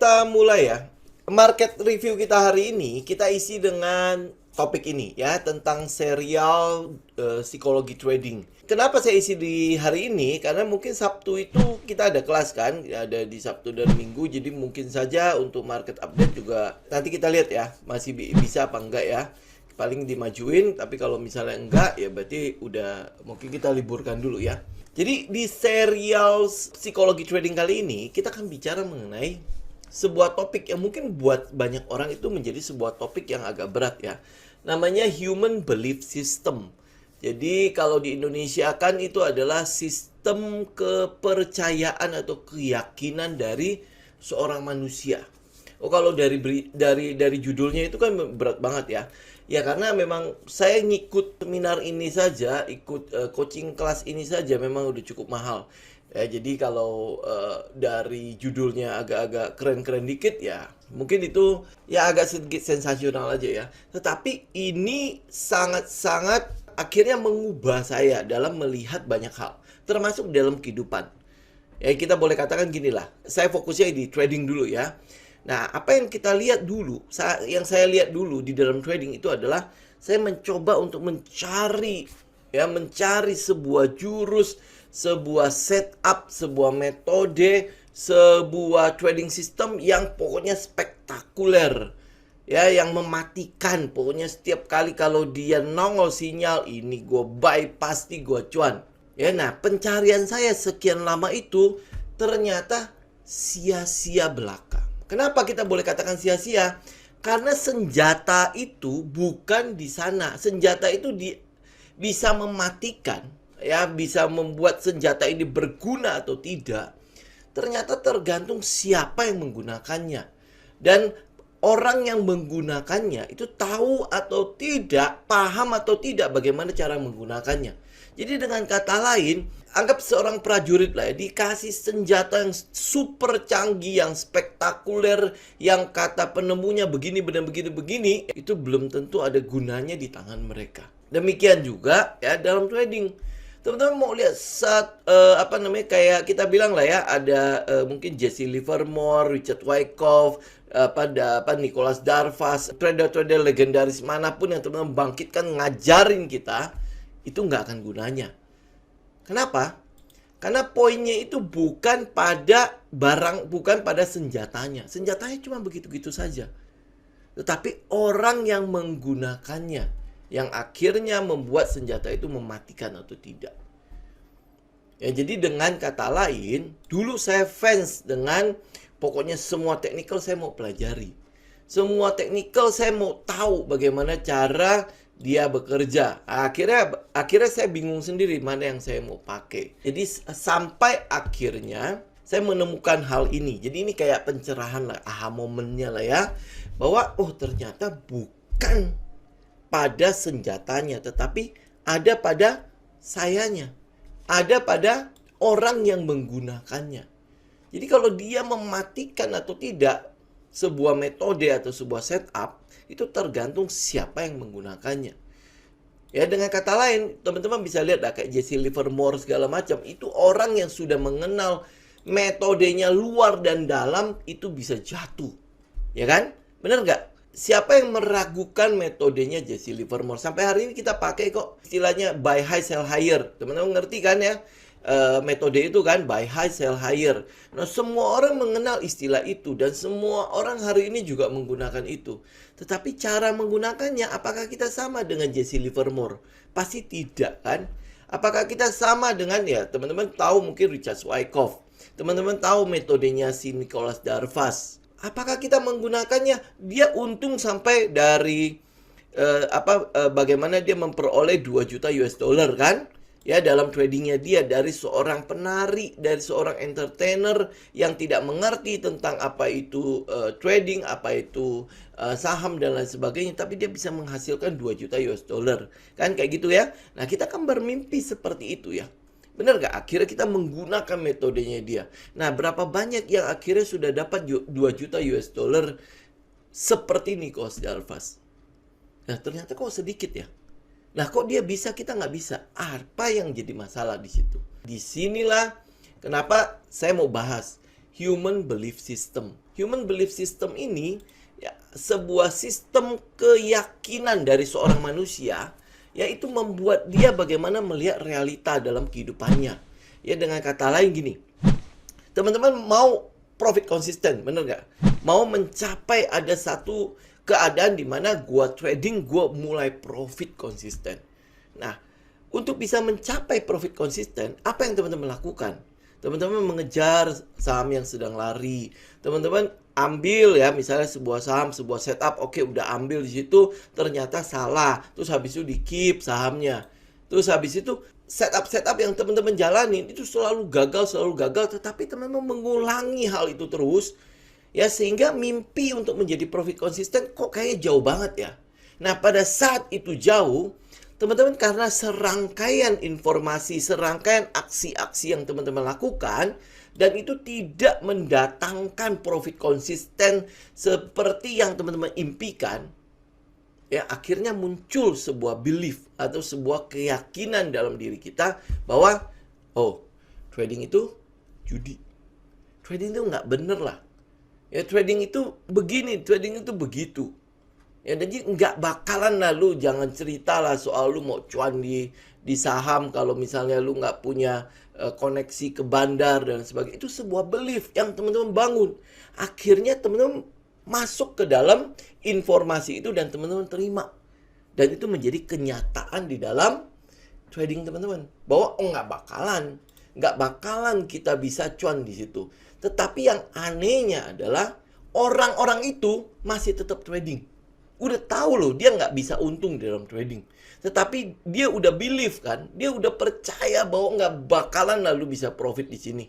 kita mulai ya. Market review kita hari ini kita isi dengan topik ini ya, tentang serial psikologi trading. Kenapa saya isi di hari ini? Karena mungkin Sabtu itu kita ada kelas kan, ada di Sabtu dan Minggu, jadi mungkin saja untuk market update juga nanti kita lihat ya, masih bisa apa enggak ya. Paling dimajuin, tapi kalau misalnya enggak ya berarti udah mungkin kita liburkan dulu ya. Jadi di serial psikologi trading kali ini kita akan bicara mengenai sebuah topik yang mungkin buat banyak orang itu menjadi sebuah topik yang agak berat ya. Namanya human belief system. Jadi kalau di Indonesia kan itu adalah sistem kepercayaan atau keyakinan dari seorang manusia. Oh, kalau dari judulnya itu kan berat banget ya. Ya karena memang saya ngikut seminar ini saja, ikut coaching kelas ini saja memang udah cukup mahal. Ya, jadi kalau dari judulnya agak-agak keren-keren dikit ya, mungkin itu ya agak sedikit sensasional aja ya. Tetapi ini sangat-sangat akhirnya mengubah saya dalam melihat banyak hal, termasuk dalam kehidupan. Ya kita boleh katakan gini lah, saya fokusnya di trading dulu ya. Nah, apa yang kita lihat dulu, yang saya lihat dulu di dalam trading itu adalah saya mencoba untuk mencari sebuah jurus, sebuah setup, sebuah metode, sebuah trading system yang pokoknya spektakuler. Ya, yang mematikan. Pokoknya setiap kali kalau dia nongol sinyal, ini gue buy, pasti gue cuan. Ya, nah pencarian saya sekian lama itu ternyata sia-sia belaka. Kenapa kita boleh katakan sia-sia? Karena senjata itu bukan di sana. Senjata itu bisa mematikan, ya, bisa membuat senjata ini berguna atau tidak. Ternyata tergantung siapa yang menggunakannya. Dan orang yang menggunakannya itu tahu atau tidak, paham atau tidak bagaimana cara menggunakannya. Jadi dengan kata lain, anggap seorang prajurit lah ya, dikasih senjata yang super canggih, yang spektakuler, yang kata penemunya begini, begini, itu belum tentu ada gunanya di tangan mereka. Demikian juga ya dalam trading. Teman-teman mau lihat kayak kita bilang lah ya, ada mungkin Jesse Livermore, Richard Wyckoff, Nicholas Darvas, trader-trader legendaris manapun yang teman-teman bangkitkan ngajarin kita, itu nggak akan gunanya. Kenapa? Karena poinnya itu bukan pada barang, bukan pada senjatanya. Senjatanya cuma begitu-gitu saja. Tetapi orang yang menggunakannya, yang akhirnya membuat senjata itu mematikan atau tidak. Ya, jadi dengan kata lain, dulu saya fans dengan pokoknya semua technical saya mau pelajari. Semua technical saya mau tahu bagaimana cara dia bekerja. Akhirnya saya bingung sendiri mana yang saya mau pakai. Jadi sampai akhirnya saya menemukan hal ini. Jadi ini kayak pencerahan lah, aha momennya lah ya. Bahwa ternyata bukan pada senjatanya, tetapi ada pada sayanya. Ada pada orang yang menggunakannya. Jadi kalau dia mematikan atau tidak sebuah metode atau sebuah setup, itu tergantung siapa yang menggunakannya. Ya, dengan kata lain, teman-teman bisa lihat kayak Jesse Livermore segala macam, itu orang yang sudah mengenal metodenya luar dan dalam, itu bisa jatuh. Ya kan? Benar nggak? Siapa yang meragukan metodenya Jesse Livermore? Sampai hari ini kita pakai kok istilahnya buy high sell higher. Teman-teman ngerti kan ya? Metode itu kan buy high sell higher. Nah, semua orang mengenal istilah itu dan semua orang hari ini juga menggunakan itu. Tetapi cara menggunakannya, apakah kita sama dengan Jesse Livermore? Pasti tidak kan? Apakah kita sama dengan, ya teman-teman tahu mungkin Richard Wyckoff, teman-teman tahu metodenya si Nicholas Darvas. Apakah kita menggunakannya? Dia untung sampai dari bagaimana dia memperoleh 2 juta US dollar kan? Ya, dalam tradingnya dia dari seorang penari, dari seorang entertainer yang tidak mengerti tentang apa itu trading, apa itu saham dan lain sebagainya, tapi dia bisa menghasilkan 2 juta US dollar. Kan kayak gitu ya. Nah, kita kan bermimpi seperti itu ya. Benar gak? Akhirnya kita menggunakan metodenya dia. Nah, berapa banyak yang akhirnya sudah dapat 2 juta US dollar seperti Nicholas Darvas? Nah, ternyata kok sedikit ya. Nah, kok dia bisa, kita nggak bisa? Apa yang jadi masalah di situ? Disinilah kenapa saya mau bahas human belief system. Human belief system ini ya sebuah sistem keyakinan dari seorang manusia, yaitu membuat dia bagaimana melihat realita dalam kehidupannya. Ya, dengan kata lain gini, teman-teman mau profit konsisten, bener nggak? Mau mencapai ada satu keadaan di mana gua trading, gua mulai profit konsisten. Nah, untuk bisa mencapai profit konsisten, apa yang teman-teman lakukan? Teman-teman mengejar saham yang sedang lari. Teman-teman ambil ya, misalnya sebuah saham, sebuah setup, oke udah ambil di situ, ternyata salah. Terus habis itu di-keep sahamnya. Terus habis itu setup yang teman-teman jalanin itu selalu gagal, tetapi teman-teman mengulangi hal itu terus. Ya, sehingga mimpi untuk menjadi profit konsisten kok kayaknya jauh banget ya. Nah, pada saat itu jauh, teman-teman karena serangkaian informasi, serangkaian aksi-aksi yang teman-teman lakukan, dan itu tidak mendatangkan profit konsisten seperti yang teman-teman impikan, ya akhirnya muncul sebuah belief atau sebuah keyakinan dalam diri kita bahwa, oh, trading itu judi. Trading itu nggak bener lah. Ya, trading itu begini, trading itu begitu. Ya, jadi nggak bakalan lah lu, jangan cerita lah soal lu mau cuan di saham kalau misalnya lu nggak punya koneksi ke bandar dan sebagainya. Itu sebuah belief yang teman-teman bangun. Akhirnya teman-teman masuk ke dalam informasi itu dan teman-teman terima. Dan itu menjadi kenyataan di dalam trading teman-teman. Bahwa oh nggak bakalan kita bisa cuan di situ. Tetapi yang anehnya adalah orang-orang itu masih tetap trading. Udah tahu loh dia nggak bisa untung di dalam trading. Tetapi dia udah believe kan, dia udah percaya bahwa nggak bakalan lalu bisa profit di sini.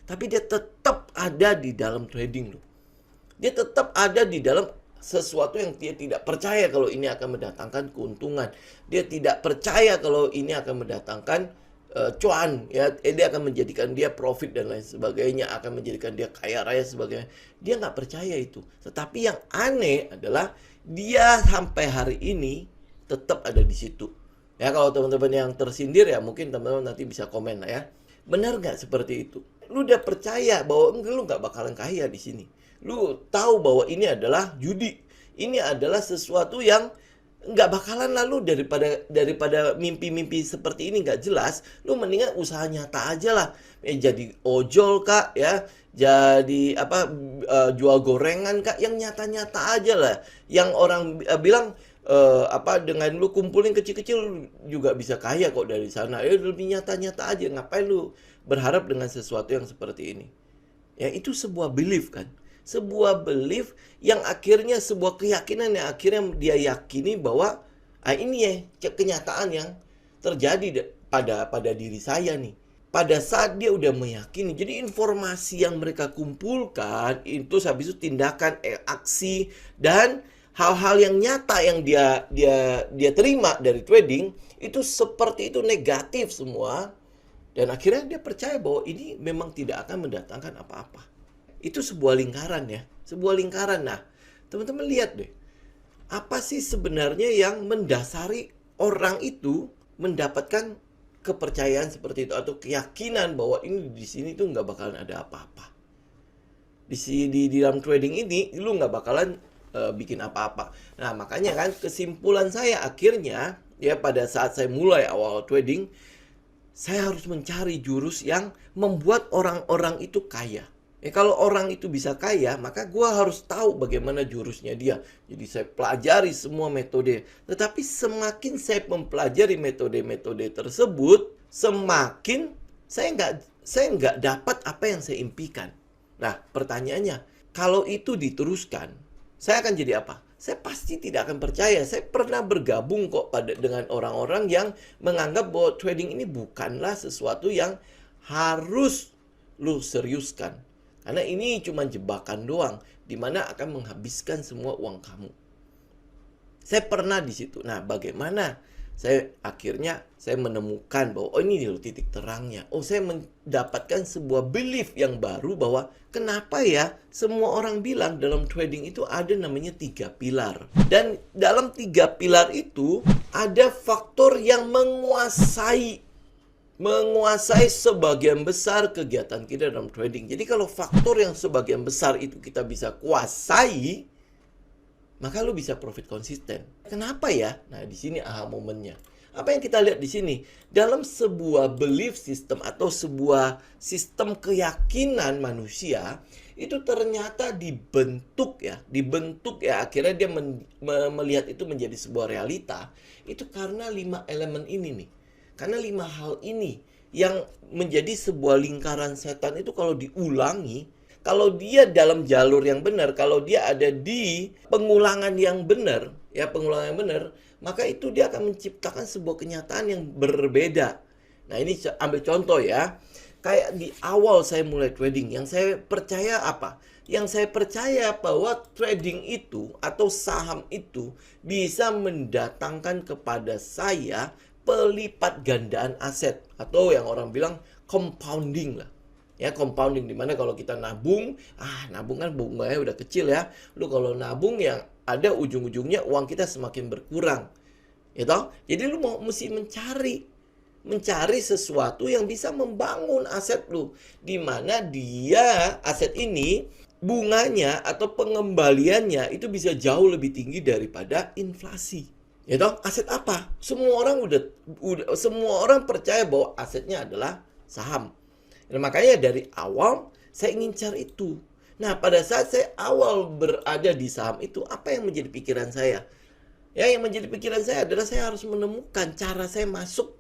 Tapi dia tetap ada di dalam trading loh. Dia tetap ada di dalam sesuatu yang dia tidak percaya kalau ini akan mendatangkan keuntungan. Dia tidak percaya kalau ini akan mendatangkan cuan, ya, dia akan menjadikan dia profit dan lain sebagainya, akan menjadikan dia kaya raya sebagainya. Dia nggak percaya itu. Tetapi yang aneh adalah dia sampai hari ini tetap ada di situ. Ya, kalau teman-teman yang tersindir ya mungkin teman-teman nanti bisa komen lah ya. Benar nggak seperti itu? Lu udah percaya bahwa lu nggak bakalan kaya di sini. Lu tahu bahwa ini adalah judi. Ini adalah sesuatu yang nggak bakalan lalu daripada mimpi-mimpi seperti ini nggak jelas, lu mendingan usaha nyata aja lah. Jadi ojol kak ya, jadi jual gorengan kak, yang nyata-nyata aja lah. Yang orang bilang dengan lu kumpulin kecil-kecil juga bisa kaya kok dari sana. Ya lebih nyata-nyata aja, ngapain lu berharap dengan sesuatu yang seperti ini? Ya itu sebuah belief kan. Sebuah belief yang akhirnya sebuah keyakinan yang akhirnya dia yakini bahwa ini ya kenyataan yang terjadi pada diri saya nih. Pada saat dia udah meyakini, jadi informasi yang mereka kumpulkan itu habis itu tindakan, aksi dan hal-hal yang nyata yang dia terima dari trading itu seperti itu negatif semua, dan akhirnya dia percaya bahwa ini memang tidak akan mendatangkan apa-apa. Itu sebuah lingkaran ya, sebuah lingkaran. Nah, teman-teman lihat deh, apa sih sebenarnya yang mendasari orang itu mendapatkan kepercayaan seperti itu atau keyakinan bahwa ini di sini tuh nggak bakalan ada apa-apa. Di dalam trading ini lu nggak bakalan bikin apa-apa. Nah, makanya kan kesimpulan saya akhirnya ya pada saat saya mulai awal trading, saya harus mencari jurus yang membuat orang-orang itu kaya. Ya, kalau orang itu bisa kaya, maka gue harus tahu bagaimana jurusnya dia. Jadi saya pelajari semua metode. Tetapi semakin saya mempelajari metode-metode tersebut, semakin saya nggak dapat apa yang saya impikan. Nah, pertanyaannya, kalau itu diteruskan, saya akan jadi apa? Saya pasti tidak akan percaya. Saya pernah bergabung kok dengan orang-orang yang menganggap bahwa trading ini bukanlah sesuatu yang harus lu seriuskan. Karena ini cuma jebakan doang, di mana akan menghabiskan semua uang kamu. Saya pernah di situ. Nah, bagaimana saya akhirnya menemukan bahwa ini loh titik terangnya. Saya mendapatkan sebuah belief yang baru bahwa kenapa ya semua orang bilang dalam trading itu ada namanya 3 pilar. Dan dalam 3 pilar itu ada faktor yang menguasai menguasai sebagian besar kegiatan kita dalam trading. Jadi kalau faktor yang sebagian besar itu kita bisa kuasai, maka lu bisa profit konsisten. Kenapa ya? Nah, di sini aha momennya. Apa yang kita lihat di sini? Dalam sebuah belief system atau sebuah sistem keyakinan manusia, itu ternyata dibentuk ya, akhirnya dia melihat itu menjadi sebuah realita. Itu karena 5 elemen ini nih. Karena 5 hal ini yang menjadi sebuah lingkaran setan itu kalau diulangi, kalau dia dalam jalur yang benar, kalau dia ada di pengulangan yang benar, maka itu dia akan menciptakan sebuah kenyataan yang berbeda. Nah, ini ambil contoh ya. Kayak di awal saya mulai trading, yang saya percaya apa? Yang saya percaya bahwa trading itu atau saham itu bisa mendatangkan kepada saya pelipat gandaan aset, atau yang orang bilang compounding lah. Ya, compounding, dimana kalau kita nabung, nabung kan bunganya udah kecil ya. Lu kalau nabung yang ada ujung-ujungnya uang kita semakin berkurang. Gitu? Jadi lu mesti mencari sesuatu yang bisa membangun aset lu, dimana dia aset ini bunganya atau pengembaliannya itu bisa jauh lebih tinggi daripada inflasi. Ya toh, aset apa? Semua orang percaya bahwa asetnya adalah saham. Dan makanya dari awal saya ingin cari itu. Nah, pada saat saya awal berada di saham itu, apa yang menjadi pikiran saya? Ya, yang menjadi pikiran saya adalah saya harus menemukan cara saya masuk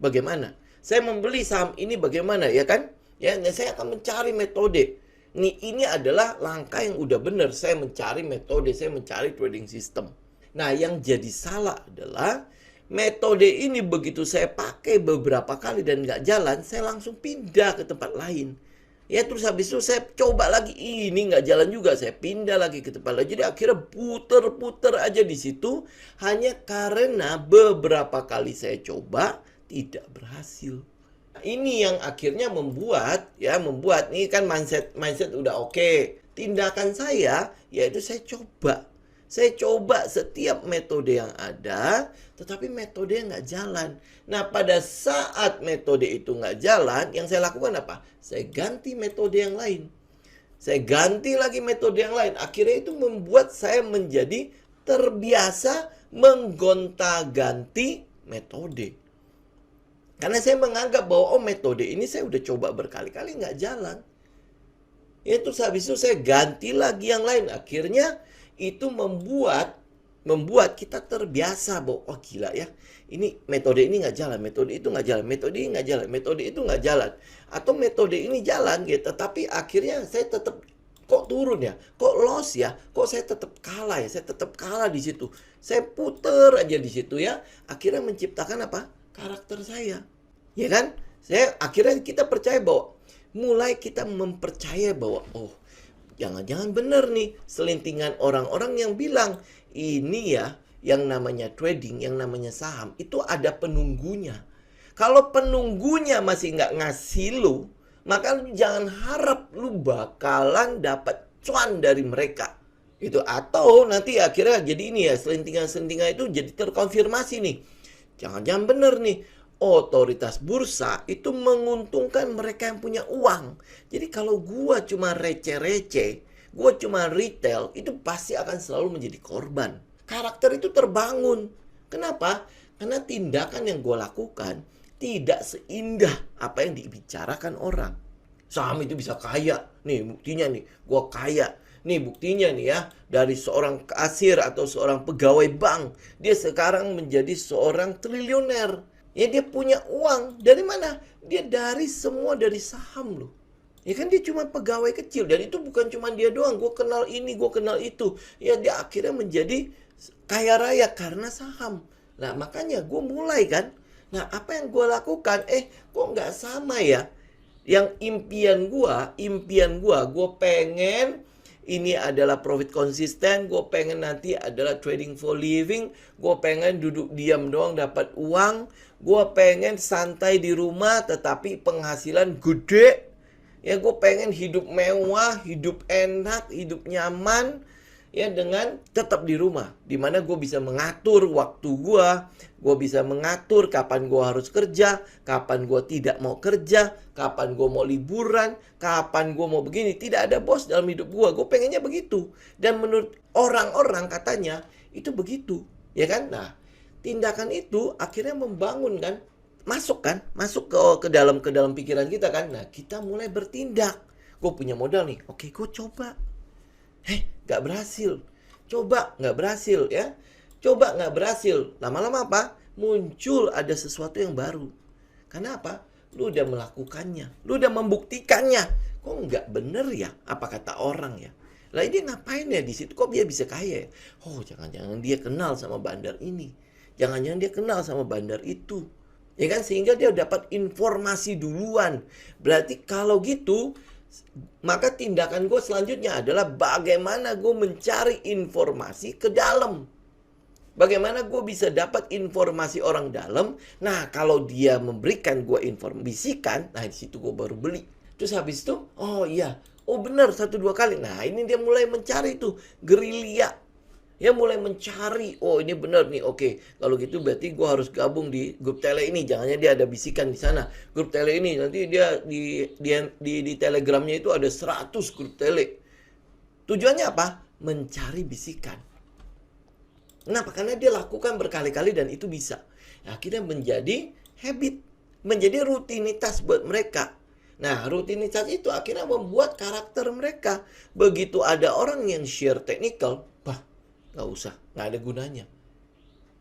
bagaimana. Saya membeli saham ini bagaimana, ya kan? Ya, saya akan mencari metode. Ini adalah langkah yang udah benar. Saya mencari metode, saya mencari trading system. Nah, yang jadi salah adalah metode ini begitu saya pakai beberapa kali dan nggak jalan, saya langsung pindah ke tempat lain. Ya, terus habis itu saya coba lagi, ini nggak jalan juga, saya pindah lagi ke tempat lain. Jadi akhirnya puter-puter aja di situ, hanya karena beberapa kali saya coba tidak berhasil. Ini yang akhirnya membuat ini kan mindset udah oke. Tindakan saya yaitu saya coba setiap metode yang ada, tetapi metode yang nggak jalan. Nah, pada saat metode itu nggak jalan, yang saya lakukan apa? Saya ganti metode yang lain. Saya ganti lagi metode yang lain. Akhirnya itu membuat saya menjadi terbiasa menggonta-ganti metode. Karena saya menganggap bahwa metode ini saya udah coba berkali-kali nggak jalan. Itu habis itu saya ganti lagi yang lain. Akhirnya itu membuat kita terbiasa bahwa gila ya, ini metode ini nggak jalan, metode itu nggak jalan, metode ini nggak jalan, metode itu nggak jalan, atau metode ini jalan gitu, tapi akhirnya saya tetap kok turun ya, kok loss ya, kok saya tetap kalah ya, saya tetap kalah di situ, saya puter aja di situ ya, akhirnya menciptakan apa? Karakter saya, ya kan? Akhirnya kita percaya bahwa mulai kita mempercaya bahwa jangan-jangan benar nih selintingan orang-orang yang bilang ini ya, yang namanya trading, yang namanya saham itu ada penunggunya. Kalau penunggunya masih nggak ngasih lu, maka lu jangan harap lu bakalan dapat cuan dari mereka. Itu atau nanti akhirnya jadi ini ya, selintingan-selintingan itu jadi terkonfirmasi nih. Jangan-jangan benar nih, otoritas bursa itu menguntungkan mereka yang punya uang. Jadi kalau gua cuma receh-receh, gua cuma retail, itu pasti akan selalu menjadi korban. Karakter itu terbangun. Kenapa? Karena tindakan yang gua lakukan tidak seindah apa yang dibicarakan orang. Saham itu bisa kaya. Nih buktinya nih, gua kaya. Nih buktinya nih ya, dari seorang kasir atau seorang pegawai bank, dia sekarang menjadi seorang triliuner. Ya, dia punya uang. Dari mana? Dia dari saham loh. Ya kan, dia cuma pegawai kecil. Dan itu bukan cuma dia doang. Gue kenal ini, gue kenal itu. Ya, dia akhirnya menjadi kaya raya karena saham. Nah, makanya gue mulai kan. Nah, apa yang gue lakukan? Kok nggak sama ya? Yang impian gue pengen ini adalah profit konsisten, gue pengen nanti adalah trading for living, gue pengen duduk diam doang dapat uang, gue pengen santai di rumah tetapi penghasilan gede, ya gue pengen hidup mewah, hidup enak, hidup nyaman, ya dengan tetap di rumah, di mana gue bisa mengatur waktu gue bisa mengatur kapan gue harus kerja, kapan gue tidak mau kerja, kapan gue mau liburan, kapan gue mau begini. Tidak ada bos dalam hidup gue pengennya begitu. Dan menurut orang-orang katanya itu begitu, ya kan? Nah, tindakan itu akhirnya membangun kan, masuk ke dalam pikiran kita kan. Nah, kita mulai bertindak. Gue punya modal nih, oke gue coba. Nggak berhasil. Coba, nggak berhasil ya. Coba, nggak berhasil. Lama-lama apa? Muncul ada sesuatu yang baru. Karena apa? Lu udah melakukannya. Lu udah membuktikannya. Kok nggak bener ya? Apa kata orang ya? Lah ini ngapain ya di situ? Kok dia bisa kaya ya? Oh, jangan-jangan dia kenal sama bandar ini. Jangan-jangan dia kenal sama bandar itu. Ya kan? Sehingga dia dapat informasi duluan. Berarti kalau gitu, maka tindakan gue selanjutnya adalah bagaimana gue mencari informasi ke dalam. Bagaimana gue bisa dapat informasi orang dalam. Nah, kalau dia memberikan gue informasikan, nah di situ gue baru beli. Terus habis itu, oh iya, oh benar 1-2 kali. Nah, ini dia mulai mencari tuh gerilya. Ya mulai mencari, oh ini benar nih, oke. Kalau gitu berarti gue harus gabung di grup tele ini. Jangannya dia ada bisikan di sana. Grup tele ini nanti dia di telegramnya itu ada 100 grup tele. Tujuannya apa? Mencari bisikan. Kenapa? Karena dia lakukan berkali-kali dan itu bisa. Akhirnya menjadi habit, menjadi rutinitas buat mereka. Nah, rutinitas itu akhirnya membuat karakter mereka. Begitu ada orang yang share technical, nggak usah, nggak ada gunanya.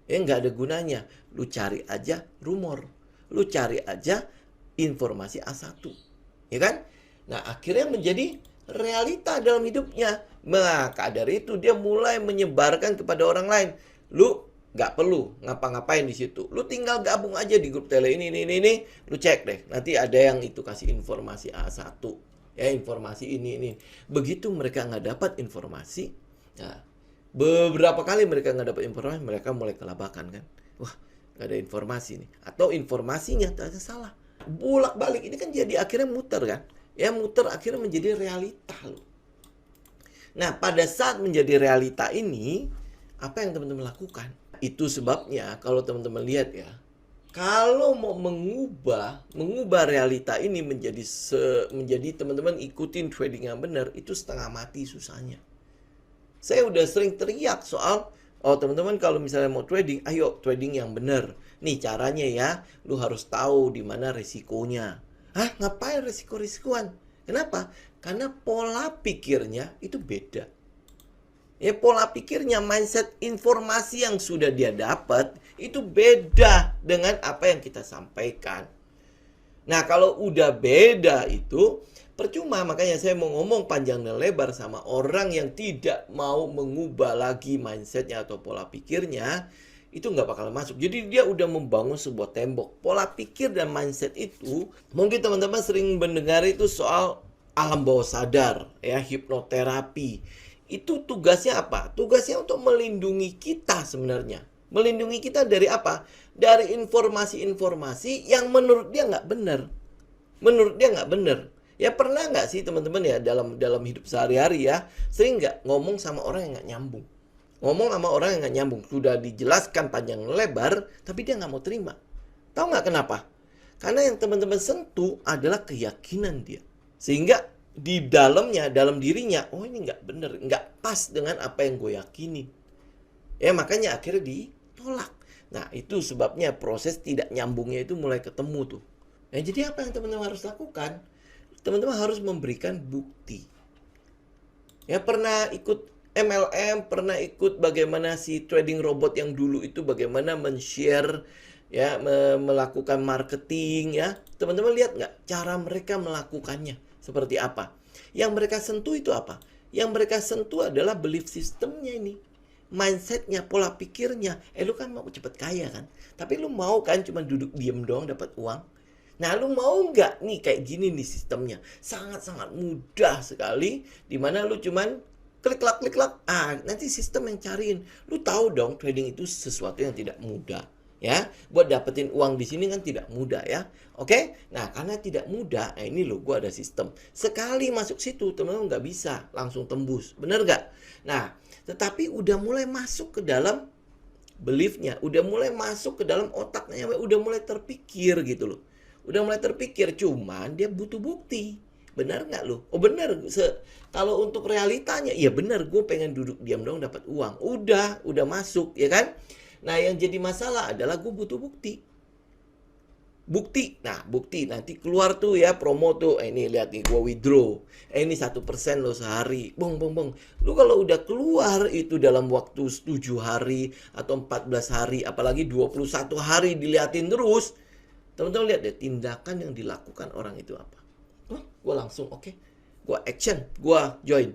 Nggak ada gunanya. Lu cari aja rumor. Lu cari aja informasi A1. Ya kan? Nah, akhirnya menjadi realita dalam hidupnya. Maka dari itu dia mulai menyebarkan kepada orang lain. Lu nggak perlu ngapa-ngapain di situ. Lu tinggal gabung aja di grup tele ini. Lu cek deh. Nanti ada yang itu kasih informasi A1. Ya, informasi ini. Begitu mereka nggak dapat informasi, nah, beberapa kali mereka nggak dapat informasi, mereka mulai kelabakan kan. Wah, nggak ada informasi nih. Atau informasinya ternyata salah. Bolak-balik ini kan jadi akhirnya muter kan. Ya muter akhirnya menjadi realita loh. Nah, pada saat menjadi realita ini, apa yang teman-teman lakukan? Itu sebabnya kalau teman-teman lihat ya, kalau mau mengubah realita ini menjadi teman-teman ikutin trading yang benar, itu setengah mati susahnya. Saya udah sering teriak soal, oh teman-teman kalau misalnya mau trading, ayo trading yang benar. Nih caranya ya, lu harus tahu di mana resikonya. Hah? Ngapain resiko-risikoan? Kenapa? Karena pola pikirnya itu beda. Ya pola pikirnya, mindset informasi yang sudah dia dapat, itu beda dengan apa yang kita sampaikan. Nah kalau udah beda itu, percuma, makanya saya mau ngomong panjang dan lebar sama orang yang tidak mau mengubah lagi mindsetnya atau pola pikirnya, itu nggak bakal masuk. Jadi dia udah membangun sebuah tembok. Pola pikir dan mindset itu, mungkin teman-teman sering mendengar itu soal alam bawah sadar, ya hipnoterapi. Itu tugasnya apa? Tugasnya untuk melindungi kita sebenarnya. Melindungi kita dari apa? Dari informasi-informasi yang menurut dia nggak benar. Menurut dia nggak benar. Ya pernah nggak sih teman-teman ya dalam hidup sehari-hari ya, sering nggak ngomong sama orang yang nggak nyambung. Ngomong sama orang yang nggak nyambung. Sudah dijelaskan panjang lebar, tapi dia nggak mau terima. Tahu nggak kenapa? Karena yang teman-teman sentuh adalah keyakinan dia. Sehingga di dalamnya, dalam dirinya, oh ini nggak benar, nggak pas dengan apa yang gue yakini. Ya makanya akhirnya ditolak. Nah itu sebabnya proses tidak nyambungnya itu mulai ketemu tuh. Nah jadi apa yang teman-teman harus lakukan? Teman-teman harus memberikan bukti. Ya pernah ikut MLM, pernah ikut bagaimana si trading robot yang dulu itu bagaimana men-share, ya melakukan marketing ya. Teman-teman lihat nggak cara mereka melakukannya seperti apa? Yang mereka sentuh itu apa? Yang mereka sentuh adalah belief systemnya ini. Mindsetnya, pola pikirnya. Lu kan mau cepet kaya kan? Tapi lu mau kan cuma duduk diem doang dapat uang? Nah, lu mau nggak nih kayak gini nih sistemnya? Sangat-sangat mudah sekali. Dimana lu cuman klik-klik. Nanti sistem yang cariin. Lu tahu dong trading itu sesuatu yang tidak mudah. Ya, buat dapetin uang di sini kan tidak mudah ya. Oke? Nah, karena tidak mudah, nah ini loh gue ada sistem. Sekali masuk situ, teman-teman nggak bisa langsung tembus. Bener nggak? Nah, tetapi udah mulai masuk ke dalam beliefnya, udah mulai masuk ke dalam otaknya, udah mulai terpikir gitu loh. Udah mulai terpikir, cuman dia butuh bukti. Benar nggak lo? Oh benar, kalau untuk realitanya, ya benar, gue pengen duduk diam dong dapat uang. Udah masuk, ya kan? Nah, yang jadi masalah adalah gue butuh bukti. Bukti nanti keluar tuh ya promo tuh. Ini lihat nih, gue withdraw. Ini 1% lo sehari. Bong. Lu kalau udah keluar itu dalam waktu 7 hari atau 14 hari, apalagi 21 hari diliatin terus. Teman-teman lihat deh tindakan yang dilakukan orang itu apa. Gue langsung oke. Gue action, gue join.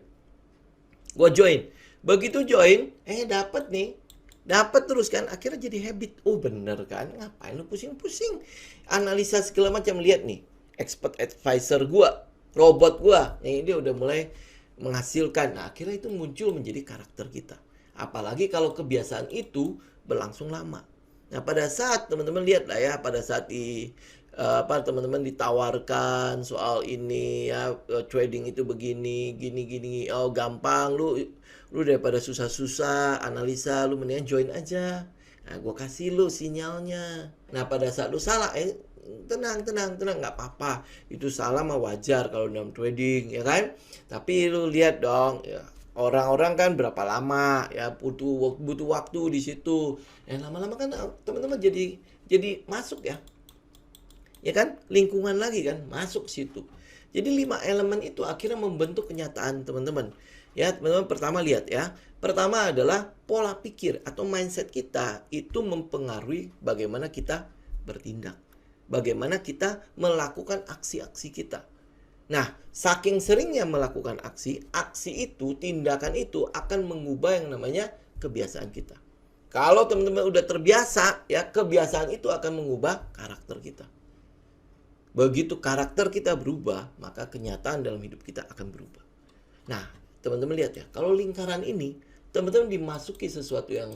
Begitu join, dapat nih. Dapat terus kan, akhirnya jadi habit. Oh bener kan, ngapain lu pusing-pusing analisa segala macam. Lihat nih, expert advisor gua, robot gua, nih dia udah mulai menghasilkan. Nah, akhirnya itu muncul menjadi karakter kita. Apalagi kalau kebiasaan itu berlangsung lama. Nah, pada saat teman-teman lihat lah ya, pada saat teman-teman ditawarkan soal ini ya, trading itu begini, gini, oh gampang, lu daripada susah-susah analisa, lu mendingan join aja. Nah, gue kasih lu sinyalnya. Nah, pada saat lu salah, tenang, nggak apa-apa. Itu salah mah wajar kalau dalam trading, ya kan? Tapi lu lihat dong, ya, orang-orang kan berapa lama ya butuh waktu di situ. Lama-lama kan teman-teman jadi masuk ya. Ya kan? Lingkungan lagi kan masuk situ. Jadi 5 elemen itu akhirnya membentuk kenyataan teman-teman. Ya, teman-teman pertama lihat ya. Pertama adalah pola pikir atau mindset kita itu mempengaruhi bagaimana kita bertindak. Bagaimana kita melakukan aksi-aksi kita. Nah, saking seringnya melakukan aksi itu, tindakan itu akan mengubah yang namanya kebiasaan kita. Kalau teman-teman udah terbiasa, ya kebiasaan itu akan mengubah karakter kita. Begitu karakter kita berubah, maka kenyataan dalam hidup kita akan berubah. Nah, teman-teman lihat ya, kalau lingkaran ini, teman-teman dimasuki sesuatu yang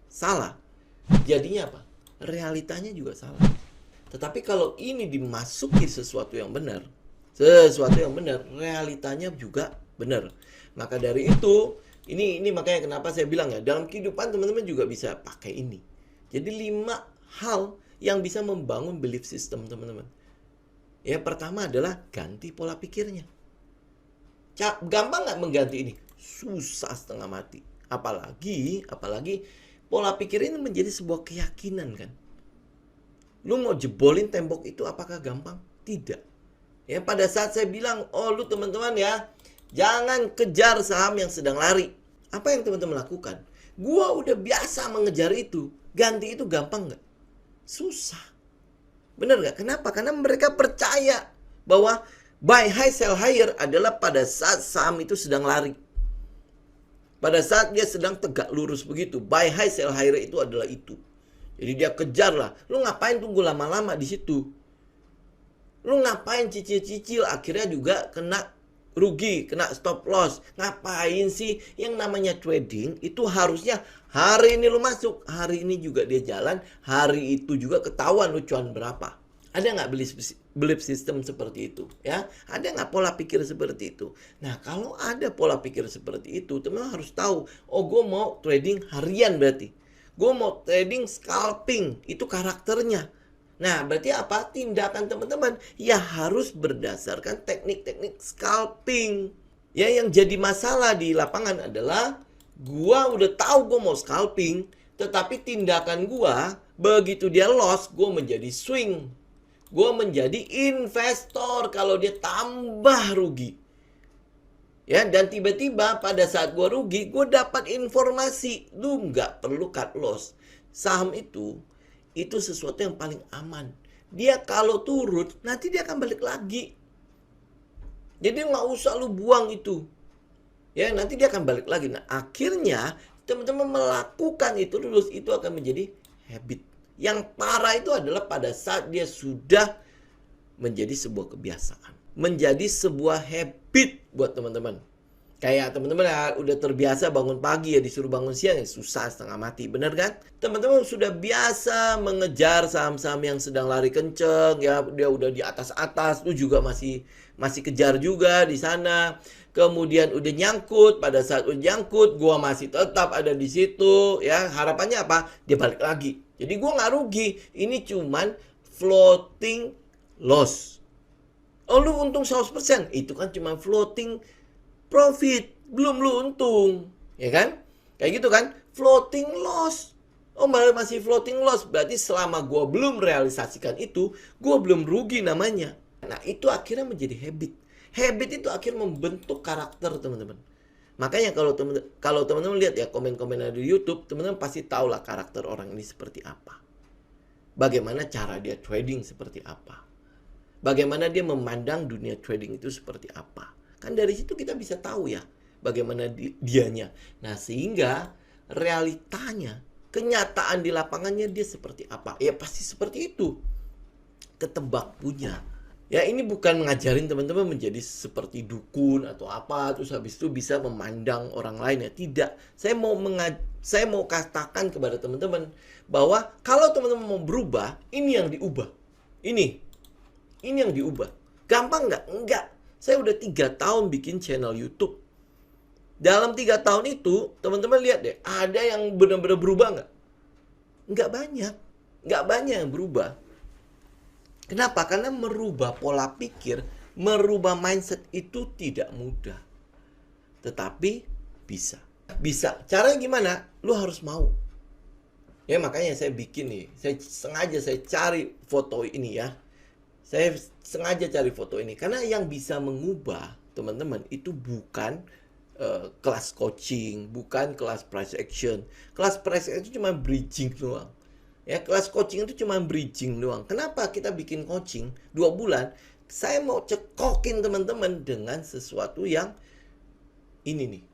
salah, jadinya apa? Realitanya juga salah. Tetapi kalau ini dimasuki sesuatu yang benar, realitanya juga benar. Maka dari itu, ini makanya kenapa saya bilang ya, dalam kehidupan teman-teman juga bisa pakai ini. Jadi 5 hal yang bisa membangun belief system teman-teman. Ya, pertama adalah ganti pola pikirnya. Gampang nggak mengganti ini? Susah setengah mati. Apalagi pola pikir ini menjadi sebuah keyakinan kan. Lu mau jebolin tembok itu apakah gampang? Tidak. Ya, pada saat saya bilang, lu teman-teman ya, jangan kejar saham yang sedang lari. Apa yang teman-teman lakukan? Gua udah biasa mengejar itu. Ganti itu gampang nggak? Susah. Benar nggak? Kenapa? Karena mereka percaya bahwa buy high, sell higher adalah pada saat saham itu sedang lari. Pada saat dia sedang tegak lurus begitu. Buy high, sell higher itu adalah itu. Jadi dia kejar lah. Lu ngapain tunggu lama-lama di situ? Lu ngapain cicil-cicil? Akhirnya juga kena rugi, kena stop loss. Ngapain sih? Yang namanya trading itu harusnya hari ini lu masuk, hari ini juga dia jalan, hari itu juga ketahuan lu cuan berapa. Ada nggak belief system seperti itu? Ya, ada nggak pola pikir seperti itu? Nah, kalau ada pola pikir seperti itu, teman harus tahu. Oh, gue mau trading harian berarti. Gue mau trading scalping, itu karakternya. Nah, berarti apa? Tindakan teman-teman ya harus berdasarkan teknik-teknik scalping. Ya, yang jadi masalah di lapangan adalah gua udah tahu gua mau scalping, tetapi tindakan gua begitu dia loss, gua menjadi swing. Gua menjadi investor kalau dia tambah rugi. Ya, dan tiba-tiba pada saat gua rugi, gua dapat informasi, lu nggak perlu cut loss. Saham itu sesuatu yang paling aman. Dia kalau turun, nanti dia akan balik lagi. Jadi nggak usah lu buang itu. Ya, nanti dia akan balik lagi. Nah, akhirnya teman-teman melakukan itu terus, itu akan menjadi habit. Yang parah itu adalah pada saat dia sudah menjadi sebuah kebiasaan. Menjadi sebuah habit buat teman-teman. Kayak teman-teman ya udah terbiasa bangun pagi ya disuruh bangun siang ya susah setengah mati, bener kan? Teman-teman sudah biasa mengejar saham-saham yang sedang lari kenceng ya, dia udah di atas-atas tuh juga masih masih kejar juga di sana. Kemudian udah nyangkut, pada saat udah nyangkut gua masih tetap ada di situ ya. Harapannya apa? Dia balik lagi. Jadi gua nggak rugi. Ini cuman floating loss. Oh lu untung 100%, itu kan cuma floating profit, belum lu untung, ya kan? Kayak gitu kan? Floating loss. Oh, malah masih floating loss. Berarti selama gua belum realisasikan itu, gua belum rugi namanya. Nah, itu akhirnya menjadi habit. Habit itu akhirnya membentuk karakter, teman-teman. Makanya kalau teman-teman lihat ya komen-komen di YouTube, teman-teman pasti tahu lah karakter orang ini seperti apa. Bagaimana cara dia trading seperti apa. Bagaimana dia memandang dunia trading itu seperti apa. Kan dari situ kita bisa tahu ya bagaimana dianya. Nah, sehingga realitanya, kenyataan di lapangannya dia seperti apa. Ya pasti seperti itu. Ketebak punya. Ya ini bukan ngajarin teman-teman menjadi seperti dukun atau apa terus habis itu bisa memandang orang lain ya. Tidak. Saya mau katakan kepada teman-teman bahwa kalau teman-teman mau berubah, ini yang diubah. Ini yang diubah. Gampang nggak? Enggak. Saya udah 3 tahun bikin channel YouTube. Dalam 3 tahun itu, teman-teman lihat deh, ada yang benar-benar berubah nggak? Nggak banyak. Nggak banyak yang berubah. Kenapa? Karena merubah pola pikir, merubah mindset itu tidak mudah. Tetapi bisa. Bisa. Caranya gimana? Lu harus mau. Ya makanya saya bikin nih. Saya cari foto ini ya. Saya sengaja cari foto ini karena yang bisa mengubah teman-teman itu bukan kelas coaching, bukan kelas price action. Kelas price action itu cuma bridging doang. Ya, kelas coaching itu cuma bridging doang. Kenapa kita bikin coaching 2 bulan? Saya mau cekokin teman-teman dengan sesuatu yang ini nih.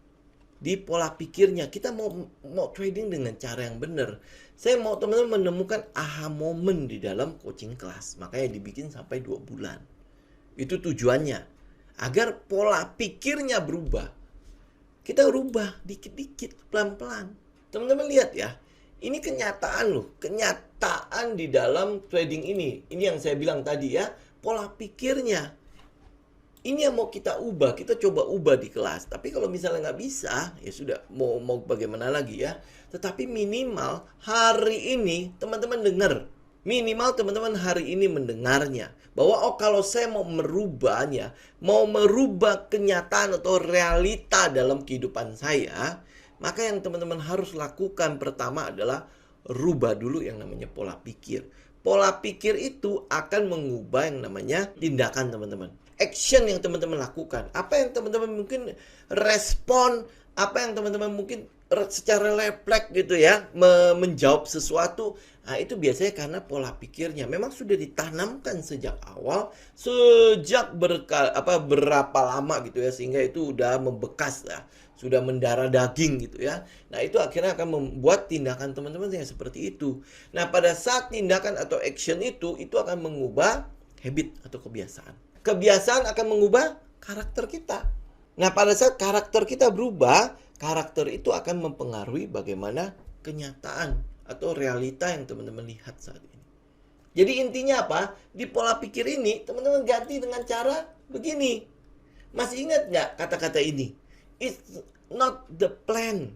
Di pola pikirnya kita mau trading dengan cara yang benar. Saya mau teman-teman menemukan aha moment di dalam coaching kelas. Makanya dibikin sampai 2 bulan. Itu tujuannya. Agar pola pikirnya berubah. Kita rubah dikit-dikit, pelan-pelan. Teman-teman lihat ya. Ini kenyataan loh. Kenyataan di dalam trading ini. Ini yang saya bilang tadi ya. Pola pikirnya. Ini yang mau kita ubah, kita coba ubah di kelas. Tapi kalau misalnya nggak bisa, ya sudah, mau bagaimana lagi ya. Tetapi minimal hari ini teman-teman dengar. Minimal teman-teman hari ini mendengarnya. Bahwa oh kalau saya mau merubahnya, mau merubah kenyataan atau realita dalam kehidupan saya, maka yang teman-teman harus lakukan pertama adalah rubah dulu yang namanya pola pikir. Pola pikir itu akan mengubah yang namanya tindakan teman-teman. Action yang teman-teman lakukan, apa yang teman-teman mungkin respon, apa yang teman-teman mungkin secara refleks gitu ya, menjawab sesuatu. Nah, itu biasanya karena pola pikirnya memang sudah ditanamkan sejak awal, sejak berapa lama gitu ya, sehingga itu udah membekas ya, sudah mendarah daging gitu ya. Nah, itu akhirnya akan membuat tindakan teman-teman yang seperti itu. Nah, pada saat tindakan atau action itu akan mengubah habit atau kebiasaan. Kebiasaan akan mengubah karakter kita. Nah, pada saat karakter kita berubah, karakter itu akan mempengaruhi bagaimana kenyataan atau realita yang teman-teman lihat saat ini. Jadi intinya apa? Di pola pikir ini, teman-teman ganti dengan cara begini. Masih ingat nggak kata-kata ini? It's not the plan.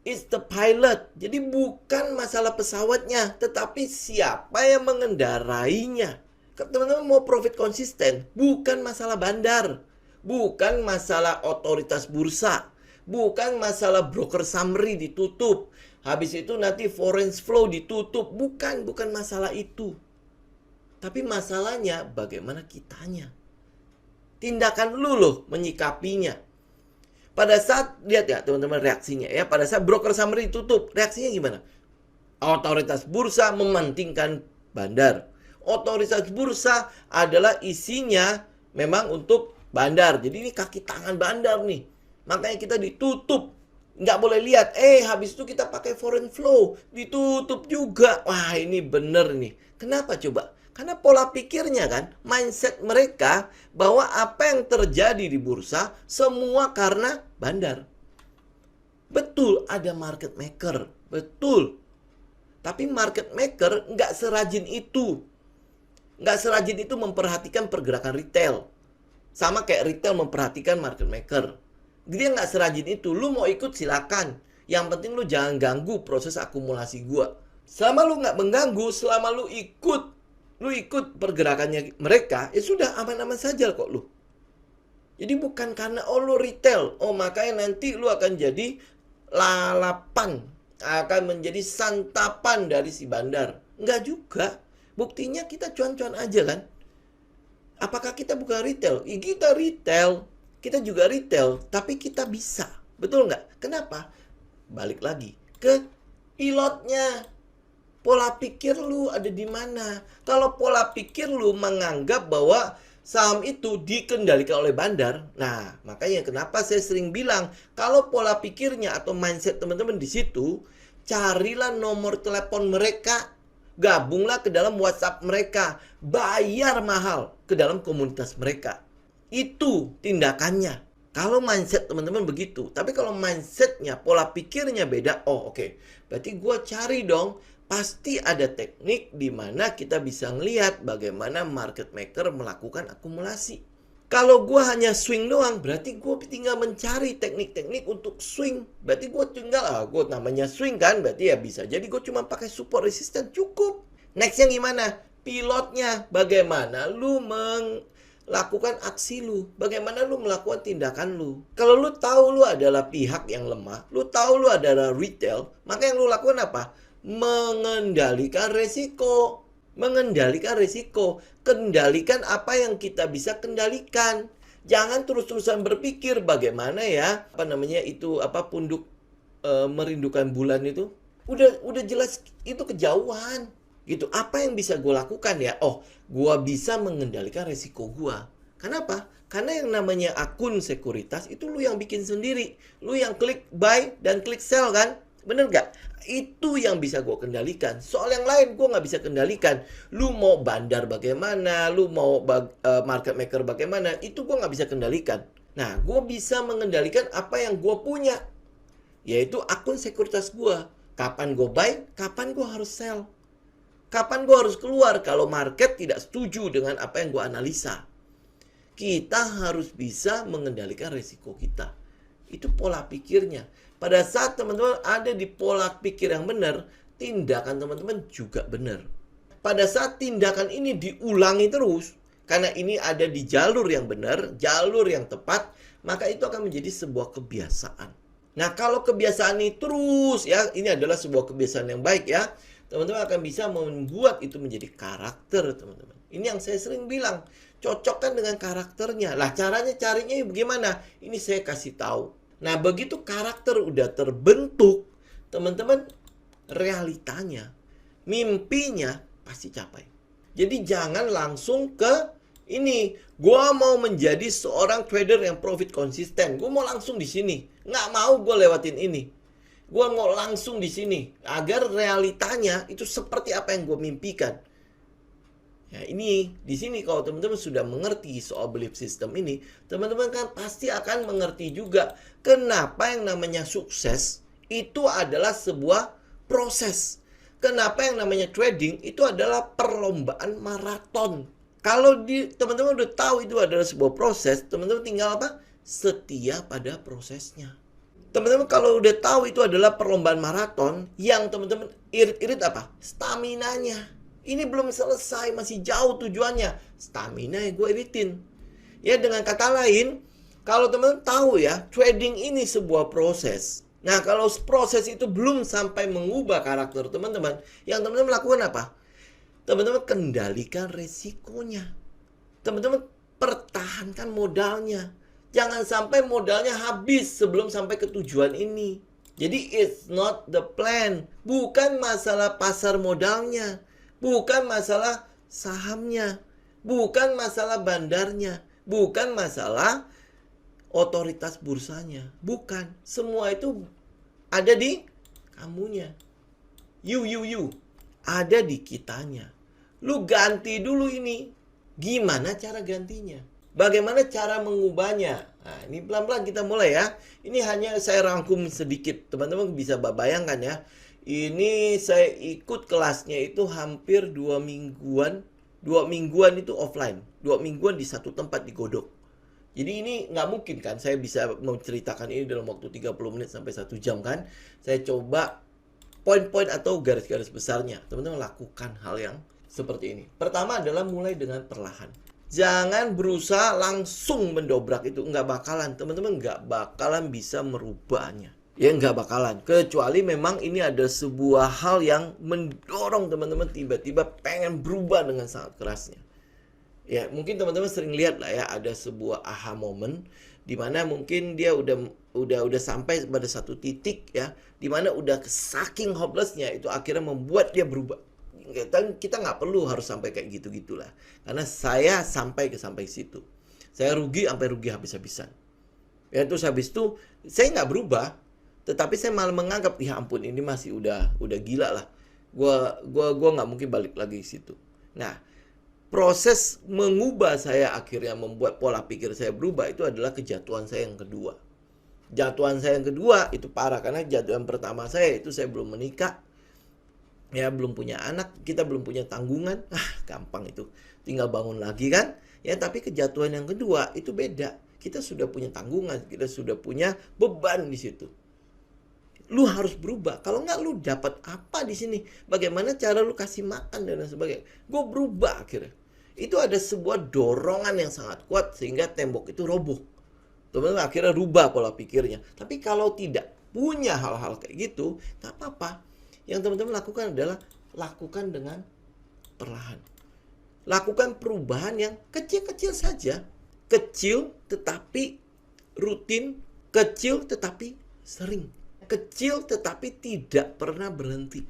It's the pilot. Jadi bukan masalah pesawatnya, tetapi siapa yang mengendarainya. Teman-teman mau profit konsisten, bukan masalah bandar, bukan masalah otoritas bursa, bukan masalah broker summary ditutup, habis itu nanti foreign flow ditutup, bukan masalah itu. Tapi masalahnya bagaimana kitanya. Tindakan lu loh menyikapinya. Pada saat, lihat ya teman-teman reaksinya ya, pada saat broker summary ditutup, reaksinya gimana? Otoritas bursa mementingkan bandar. Otoritas bursa adalah isinya memang untuk bandar. Jadi ini kaki tangan bandar nih. Makanya kita ditutup. Nggak boleh lihat. Habis itu kita pakai foreign flow. Ditutup juga. Wah ini bener nih. Kenapa coba? Karena pola pikirnya kan, mindset mereka bahwa apa yang terjadi di bursa semua karena bandar. Betul, ada market maker. Betul. Tapi market maker nggak serajin itu. Nggak serajin itu memperhatikan pergerakan retail. Sama kayak retail memperhatikan market maker. Dia nggak serajin itu. Lu mau ikut silakan. Yang penting lu jangan ganggu proses akumulasi gua. Selama lu nggak mengganggu, selama lu ikut pergerakannya mereka, ya sudah aman-aman saja kok lu. Jadi bukan karena lu retail, makanya nanti lu akan jadi lalapan, akan menjadi santapan dari si bandar. Enggak juga. Buktinya kita cuan-cuan aja kan. Apakah kita bukan retail? Ya, kita retail. Kita juga retail, tapi kita bisa. Betul nggak? Kenapa? Balik lagi ke pilotnya. Pola pikir lu ada di mana? Kalau pola pikir lu menganggap bahwa saham itu dikendalikan oleh bandar, nah makanya kenapa saya sering bilang kalau pola pikirnya atau mindset teman-teman di situ, carilah nomor telepon mereka, gabunglah ke dalam WhatsApp mereka, bayar mahal ke dalam komunitas mereka. Itu tindakannya. Kalau mindset teman-teman begitu, tapi kalau mindsetnya, pola pikirnya beda, oke. Berarti gue cari dong. Pasti ada teknik di mana kita bisa ngelihat bagaimana market maker melakukan akumulasi. Kalau gue hanya swing doang, berarti gue tinggal mencari teknik-teknik untuk swing. Berarti gue tinggal, gue namanya swing kan, berarti ya bisa. Jadi gue cuma pakai support resistance, cukup. Nextnya gimana? Pilotnya, bagaimana lu melakukan aksi lu. Bagaimana lu melakukan tindakan lu. Kalau lu tahu lu adalah pihak yang lemah, lu tahu lu adalah retail, maka yang lu lakukan apa? Mengendalikan resiko. Mengendalikan resiko. Kendalikan apa yang kita bisa kendalikan. Jangan terus-terusan berpikir bagaimana ya, punduk merindukan bulan itu. Udah jelas itu kejauhan. Gitu. Apa yang bisa gue lakukan ya? Gue bisa mengendalikan resiko gue. Kenapa? Karena yang namanya akun sekuritas itu lu yang bikin sendiri. Lu yang klik buy dan klik sell kan? Bener gak? Itu yang bisa gue kendalikan. Soal yang lain gue gak bisa kendalikan. Lu mau bandar bagaimana, lu mau market maker bagaimana, itu gue gak bisa kendalikan. Nah, gue bisa mengendalikan apa yang gue punya, yaitu akun sekuritas gue. Kapan gue buy, kapan gue harus sell. Kapan gue harus keluar kalau market tidak setuju dengan apa yang gue analisa. Kita harus bisa mengendalikan resiko kita. Itu pola pikirnya. Pada saat teman-teman ada di pola pikir yang benar, tindakan teman-teman juga benar. Pada saat tindakan ini diulangi terus, karena ini ada di jalur yang benar, jalur yang tepat, maka itu akan menjadi sebuah kebiasaan. Nah, kalau kebiasaan ini terus, ya, ini adalah sebuah kebiasaan yang baik ya, teman-teman akan bisa membuat itu menjadi karakter teman-teman. Ini yang saya sering bilang, cocokkan dengan karakternya. Lah, caranya carinya bagaimana? Ini saya kasih tahu. Nah, begitu karakter udah terbentuk, teman-teman, realitanya, mimpinya pasti capai. Jadi jangan langsung ke ini, gua mau menjadi seorang trader yang profit konsisten. Gua mau langsung di sini. Nggak mau gua lewatin ini. Gua mau langsung di sini agar realitanya itu seperti apa yang gua mimpikan. Ya, ini di sini kalau teman-teman sudah mengerti soal belief system ini, teman-teman kan pasti akan mengerti juga kenapa yang namanya sukses itu adalah sebuah proses. Kenapa yang namanya trading itu adalah perlombaan maraton. Kalau teman-teman udah tahu itu adalah sebuah proses, teman-teman tinggal apa? Setia pada prosesnya. Teman-teman kalau udah tahu itu adalah perlombaan maraton, yang teman-teman irit-irit apa? Staminanya. Ini belum selesai, masih jauh tujuannya. Stamina yang gue iritin. Ya, dengan kata lain, kalau teman-teman tahu ya, trading ini sebuah proses. Nah, kalau proses itu belum sampai mengubah karakter teman-teman, yang teman-teman lakukan apa? Teman-teman kendalikan resikonya. Teman-teman pertahankan modalnya. Jangan sampai modalnya habis sebelum sampai ke tujuan ini. Jadi, it's not the plan. Bukan masalah pasar modalnya. Bukan masalah sahamnya, bukan masalah bandarnya, bukan masalah otoritas bursanya. Bukan. Semua itu ada di kamunya. You. Ada di kitanya. Lu ganti dulu ini. Gimana cara gantinya? Bagaimana cara mengubahnya? Nah, ini pelan-pelan kita mulai ya. Ini hanya saya rangkum sedikit. Teman-teman bisa bayangkan ya. Ini saya ikut kelasnya itu hampir 2 mingguan. 2 mingguan itu offline. 2 mingguan di satu tempat di Godok. Jadi ini nggak mungkin kan saya bisa menceritakan ini dalam waktu 30 menit sampai 1 jam kan. Saya coba poin-poin atau garis-garis besarnya. Teman-teman lakukan hal yang seperti ini. Pertama adalah mulai dengan perlahan. Jangan berusaha langsung mendobrak itu. Nggak bakalan. Teman-teman nggak bakalan bisa merubahnya. Ya nggak bakalan. Kecuali memang ini ada sebuah hal yang mendorong teman-teman tiba-tiba pengen berubah dengan sangat kerasnya. Ya mungkin teman-teman sering lihat lah ya, ada sebuah aha moment di mana mungkin dia udah sampai pada satu titik ya, di mana udah saking hopelessnya itu akhirnya membuat dia berubah. Kita nggak perlu harus sampai kayak gitu-gitulah, karena saya sampai situ. Saya sampai rugi habis-habisan. Ya terus habis itu saya nggak berubah, tetapi saya malah menganggap ya ampun ini masih udah gila lah. Gua nggak mungkin balik lagi ke situ. Nah, proses mengubah saya akhirnya membuat pola pikir saya berubah itu adalah kejatuhan saya yang kedua. Jatuhan saya yang kedua itu parah karena jatuhan pertama saya itu saya belum menikah. Ya belum punya anak, kita belum punya tanggungan. Gampang itu. Tinggal bangun lagi kan? Ya tapi kejatuhan yang kedua itu beda. Kita sudah punya tanggungan, kita sudah punya beban di situ. Lu harus berubah. Kalau nggak lu dapat apa di sini? Bagaimana cara lu kasih makan dan lain sebagainya? Gue berubah akhirnya. Itu ada sebuah dorongan yang sangat kuat sehingga tembok itu roboh. Teman-teman akhirnya rubah pola pikirnya. Tapi kalau tidak punya hal-hal kayak gitu, nggak apa-apa. Yang teman-teman lakukan adalah lakukan dengan perlahan. Lakukan perubahan yang kecil-kecil saja. Kecil tetapi rutin, kecil tetapi sering. Kecil tetapi tidak pernah berhenti.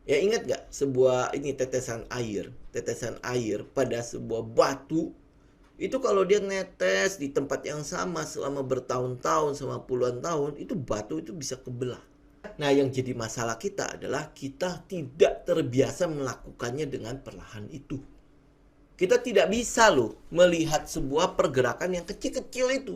Ya ingat gak sebuah ini tetesan air pada sebuah batu itu kalau dia netes di tempat yang sama selama bertahun-tahun, selama puluhan tahun, itu batu itu bisa kebelah. Nah yang jadi masalah kita adalah kita tidak terbiasa melakukannya dengan perlahan itu. Kita tidak bisa loh melihat sebuah pergerakan yang kecil-kecil itu.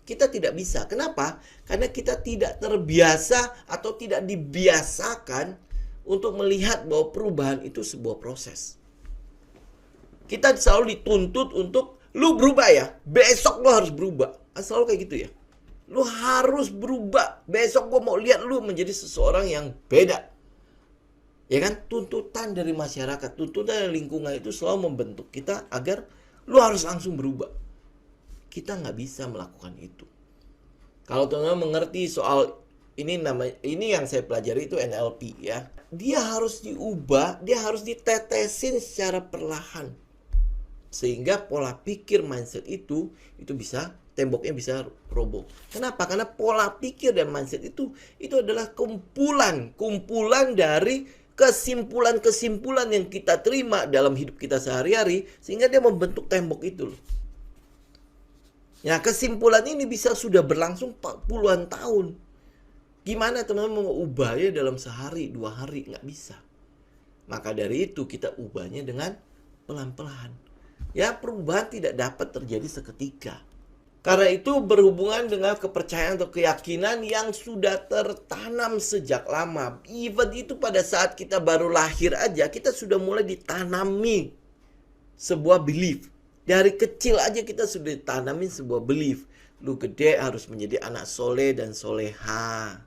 Kita tidak bisa. Kenapa? Karena kita tidak terbiasa atau tidak dibiasakan untuk melihat bahwa perubahan itu sebuah proses. Kita selalu dituntut untuk lu berubah ya. Besok lu harus berubah. Selalu kayak gitu ya. Lu harus berubah. Besok gua mau lihat lu menjadi seseorang yang beda. Ya kan? Tuntutan dari masyarakat, tuntutan dari lingkungan itu selalu membentuk kita agar lu harus langsung berubah. Kita nggak bisa melakukan itu. Kalau teman-teman mengerti soal ini yang saya pelajari itu NLP ya. Dia harus diubah, dia harus ditetesin secara perlahan. Sehingga pola pikir mindset itu bisa temboknya bisa roboh. Kenapa? Karena pola pikir dan mindset itu adalah kumpulan dari kesimpulan-kesimpulan yang kita terima dalam hidup kita sehari-hari sehingga dia membentuk tembok itu loh. Ya, kesimpulan ini bisa sudah berlangsung puluhan tahun. Gimana teman-teman mau ubahnya dalam sehari, 2 hari? Nggak bisa. Maka dari itu kita ubahnya dengan pelan-pelan. Ya, perubahan tidak dapat terjadi seketika. Karena itu berhubungan dengan kepercayaan atau keyakinan yang sudah tertanam sejak lama. Even itu pada saat kita baru lahir aja, kita sudah mulai ditanami sebuah belief. Dari kecil aja kita sudah ditanamin sebuah belief. Lu gede harus menjadi anak soleh dan soleha.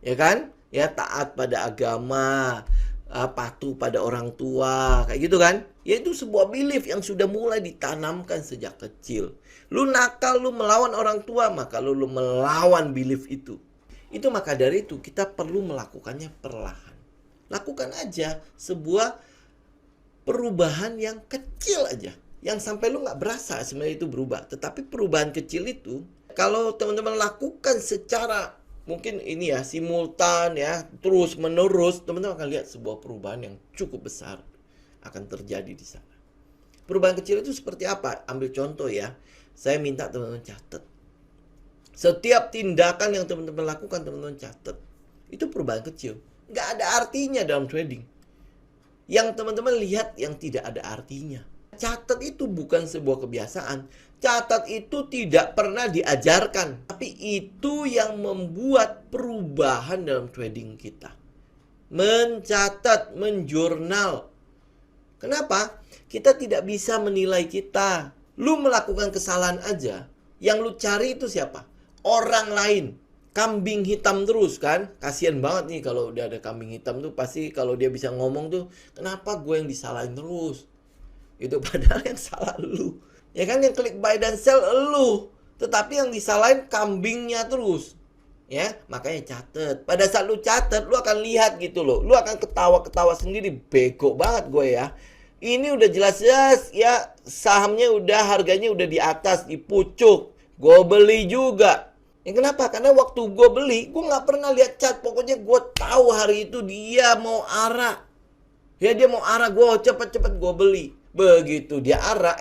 Ya kan? Ya taat pada agama, patuh pada orang tua. Kayak gitu kan? Ya itu sebuah belief yang sudah mulai ditanamkan sejak kecil. Lu nakal, lu melawan orang tua, maka lu melawan belief itu. Itu maka dari itu kita perlu melakukannya perlahan. Lakukan aja sebuah perubahan yang kecil aja. Yang sampai lu gak berasa sebenarnya itu berubah. Tetapi perubahan kecil itu, kalau teman-teman lakukan secara mungkin ini ya, simultan ya, terus menerus, teman-teman akan lihat sebuah perubahan yang cukup besar akan terjadi di sana. Perubahan kecil itu seperti apa? Ambil contoh ya. Saya minta teman-teman catat. Setiap tindakan yang teman-teman lakukan, teman-teman catat. Itu perubahan kecil. Gak ada artinya dalam trading. Yang teman-teman lihat yang tidak ada artinya. Catat itu bukan sebuah kebiasaan. Catat itu tidak pernah diajarkan. Tapi itu yang membuat perubahan dalam trading kita. Mencatat, menjurnal. Kenapa? Kita tidak bisa menilai kita. Lu melakukan kesalahan aja. Yang lu cari itu siapa? Orang lain. Kambing hitam terus kan. Kasian banget nih kalau udah ada kambing hitam tuh. Pasti kalau dia bisa ngomong tuh, kenapa gue yang disalahin terus? Itu padahal yang salah lu. Ya kan, yang klik buy dan sell lu. Tetapi yang disalahin kambingnya terus. Ya, makanya catet. Pada saat lu catet, lu akan lihat gitu loh. Lu akan ketawa-ketawa sendiri. Bego banget gue ya. Ini udah jelas-jelas ya, sahamnya udah, harganya udah di atas, di pucuk. Gue beli juga. Ya kenapa? Karena waktu gue beli, gue nggak pernah lihat chart. Pokoknya gue tahu hari itu dia mau arah. Ya dia mau arah, gue cepet-cepet gue beli. Begitu dia arah,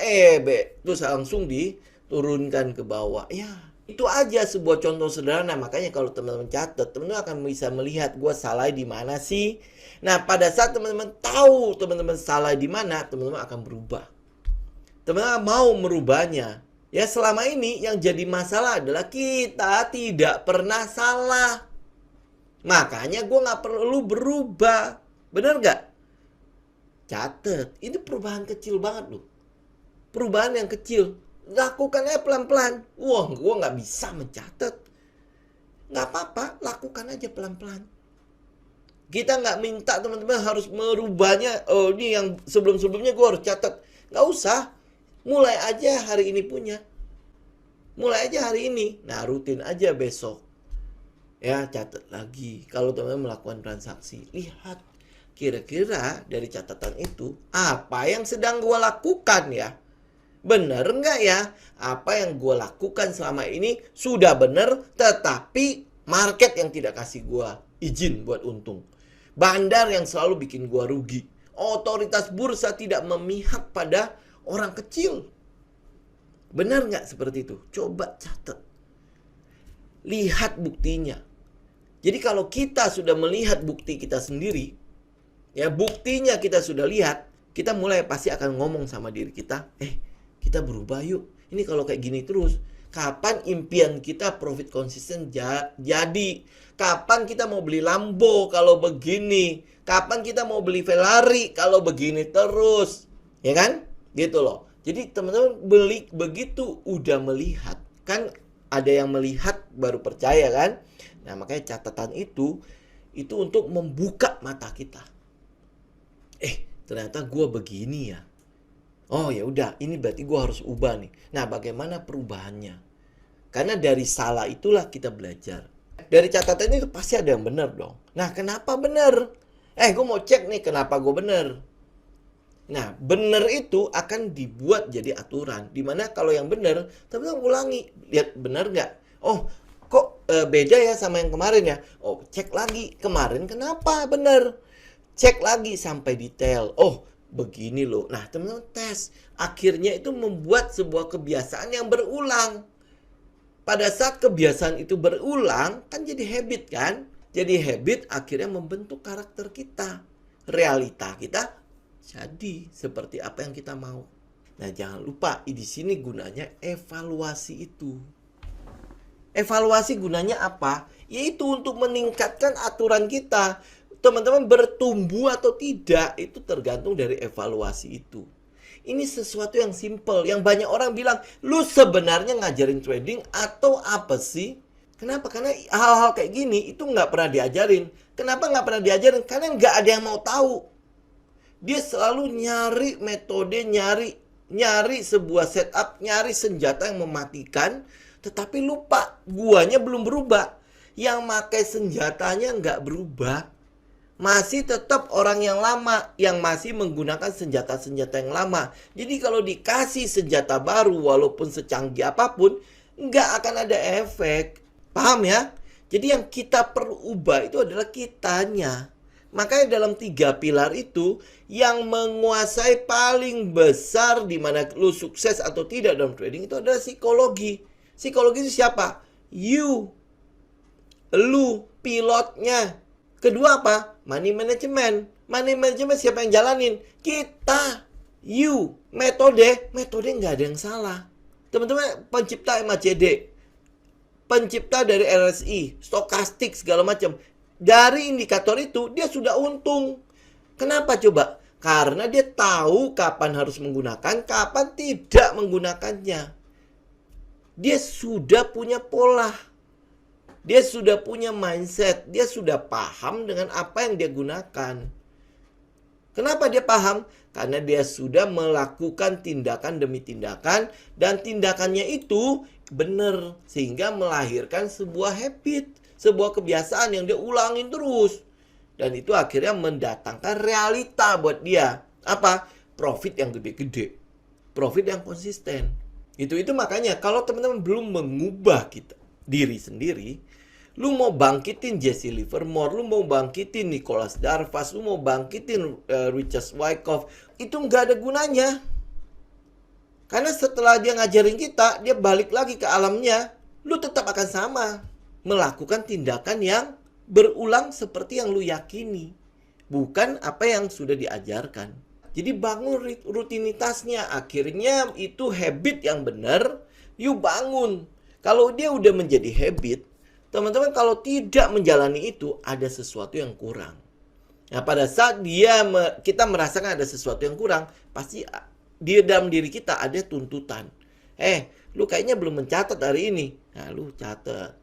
terus langsung diturunkan ke bawah. Ya, itu aja sebuah contoh sederhana. Makanya kalau teman-teman catat, teman-teman akan bisa melihat gue salah di mana sih. Nah, pada saat teman-teman tahu teman-teman salah di mana, teman-teman akan berubah. Teman-teman mau merubahnya. Ya, selama ini yang jadi masalah adalah kita tidak pernah salah. Makanya gue nggak perlu berubah. Bener nggak? Catet. Ini perubahan kecil banget loh. Perubahan yang kecil. Lakukan aja pelan-pelan. Wah, gue nggak bisa mencatat. Nggak apa-apa, lakukan aja pelan-pelan. Kita nggak minta teman-teman harus merubahnya. Oh, ini yang sebelum-sebelumnya gue harus catat. Nggak usah. Mulai aja hari ini punya. Mulai aja hari ini. Nah, rutin aja besok. Ya, catat lagi. Kalau teman-teman melakukan transaksi, lihat kira-kira dari catatan itu apa yang sedang gue lakukan ya. Bener nggak ya? Apa yang gue lakukan selama ini sudah bener, tetapi market yang tidak kasih gue izin buat untung. Bandar yang selalu bikin gue rugi. Otoritas bursa tidak memihak pada orang kecil. Benar nggak seperti itu? Coba catat. Lihat buktinya. Jadi kalau kita sudah melihat bukti kita sendiri, ya buktinya kita sudah lihat, kita mulai pasti akan ngomong sama diri kita, kita berubah yuk. Ini kalau kayak gini terus, kapan impian kita profit konsisten jadi? Kapan kita mau beli Lambo kalau begini? Kapan kita mau beli Ferrari kalau begini terus? Ya kan? Gitu loh. Jadi teman-teman beli begitu udah melihat. Kan ada yang melihat baru percaya kan? Nah makanya catatan itu untuk membuka mata kita. Ternyata gue begini ya. Oh ya udah, ini berarti gue harus ubah nih. Nah bagaimana perubahannya? Karena dari salah itulah kita belajar. Dari catatan itu pasti ada yang benar dong. Nah kenapa benar? Gue mau cek nih kenapa gue benar. Nah, benar itu akan dibuat jadi aturan. Dimana kalau yang benar, teman-teman ulangi. Lihat benar nggak? Oh, kok beda ya sama yang kemarin ya? Oh, cek lagi. Kemarin kenapa benar? Cek lagi sampai detail. Oh, begini loh. Nah, teman-teman tes. Akhirnya itu membuat sebuah kebiasaan yang berulang. Pada saat kebiasaan itu berulang, kan jadi habit kan? Jadi habit akhirnya membentuk karakter kita. Realita kita jadi seperti apa yang kita mau. Nah, jangan lupa di sini gunanya evaluasi itu. Evaluasi gunanya apa? Yaitu untuk meningkatkan aturan kita. Teman-teman bertumbuh atau tidak itu tergantung dari evaluasi itu. Ini sesuatu yang simple, yang banyak orang bilang, lu sebenarnya ngajarin trading atau apa sih? Kenapa? Karena hal-hal kayak gini itu nggak pernah diajarin. Kenapa nggak pernah diajarin? Karena nggak ada yang mau tahu. Dia selalu nyari metode, nyari sebuah setup, nyari senjata yang mematikan, tetapi lupa guanya belum berubah. Yang pakai senjatanya nggak berubah. Masih tetap orang yang lama, yang masih menggunakan senjata-senjata yang lama. Jadi kalau dikasih senjata baru, walaupun secanggih apapun, nggak akan ada efek. Paham ya? Jadi yang kita perlu ubah itu adalah kitanya. Makanya dalam 3 pilar itu, yang menguasai paling besar di mana lu sukses atau tidak dalam trading itu adalah psikologi. Psikologi itu siapa? You. Lu, pilotnya. Kedua apa? Money management. Money management siapa yang jalanin? Kita. You. Metode nggak ada yang salah. Teman-teman, pencipta MACD, pencipta dari RSI, stokastik segala macam. Dari indikator itu dia sudah untung. Kenapa coba? Karena dia tahu kapan harus menggunakan, kapan tidak menggunakannya. Dia sudah punya pola. Dia sudah punya mindset. Dia sudah paham dengan apa yang dia gunakan. Kenapa dia paham? Karena dia sudah melakukan tindakan demi tindakan. Dan tindakannya itu benar. Sehingga melahirkan sebuah habit. Sebuah kebiasaan yang dia ulangin terus. Dan itu akhirnya mendatangkan realita buat dia. Apa? Profit yang gede-gede. Profit yang konsisten. Itu makanya kalau teman-teman belum mengubah diri sendiri, lu mau bangkitin Jesse Livermore, lu mau bangkitin Nicholas Darvas, lu mau bangkitin Richard Wyckoff, itu nggak ada gunanya. Karena setelah dia ngajarin kita, dia balik lagi ke alamnya, lu tetap akan sama. Melakukan tindakan yang berulang seperti yang lu yakini. Bukan apa yang sudah diajarkan. Jadi bangun rutinitasnya. Akhirnya itu habit yang benar. You bangun. Kalau dia udah menjadi habit, teman-teman kalau tidak menjalani itu, ada sesuatu yang kurang. Nah, pada saat kita merasakan ada sesuatu yang kurang, pasti di dalam diri kita ada tuntutan. Lu kayaknya belum mencatat hari ini. Nah, lu catat.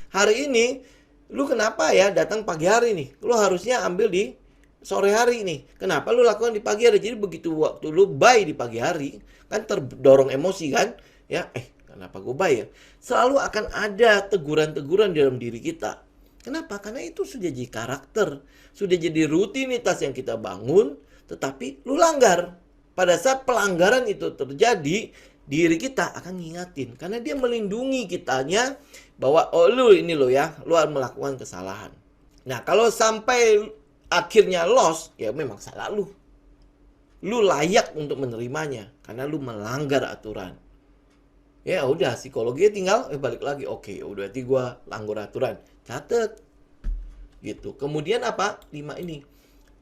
Hari ini lu kenapa ya datang pagi hari nih? Lu harusnya ambil di sore hari nih. Kenapa lu lakukan di pagi hari? Jadi begitu waktu lu buy di pagi hari, kan terdorong emosi kan? Ya, kenapa gue buy ya? Selalu akan ada teguran-teguran dalam diri kita. Kenapa? Karena itu sudah jadi karakter. Sudah jadi rutinitas yang kita bangun, tetapi lu langgar. Pada saat pelanggaran itu terjadi, diri kita akan ngingatin. Karena dia melindungi kitanya bahwa, lu ini lo ya, lu harus melakukan kesalahan. Nah, kalau sampai akhirnya loss, ya memang salah lu. Lu layak untuk menerimanya karena lu melanggar aturan. Ya udah, psikologinya tinggal balik lagi. Oke, udah berarti gua langgar aturan. Catet. Gitu. Kemudian apa? 5 ini.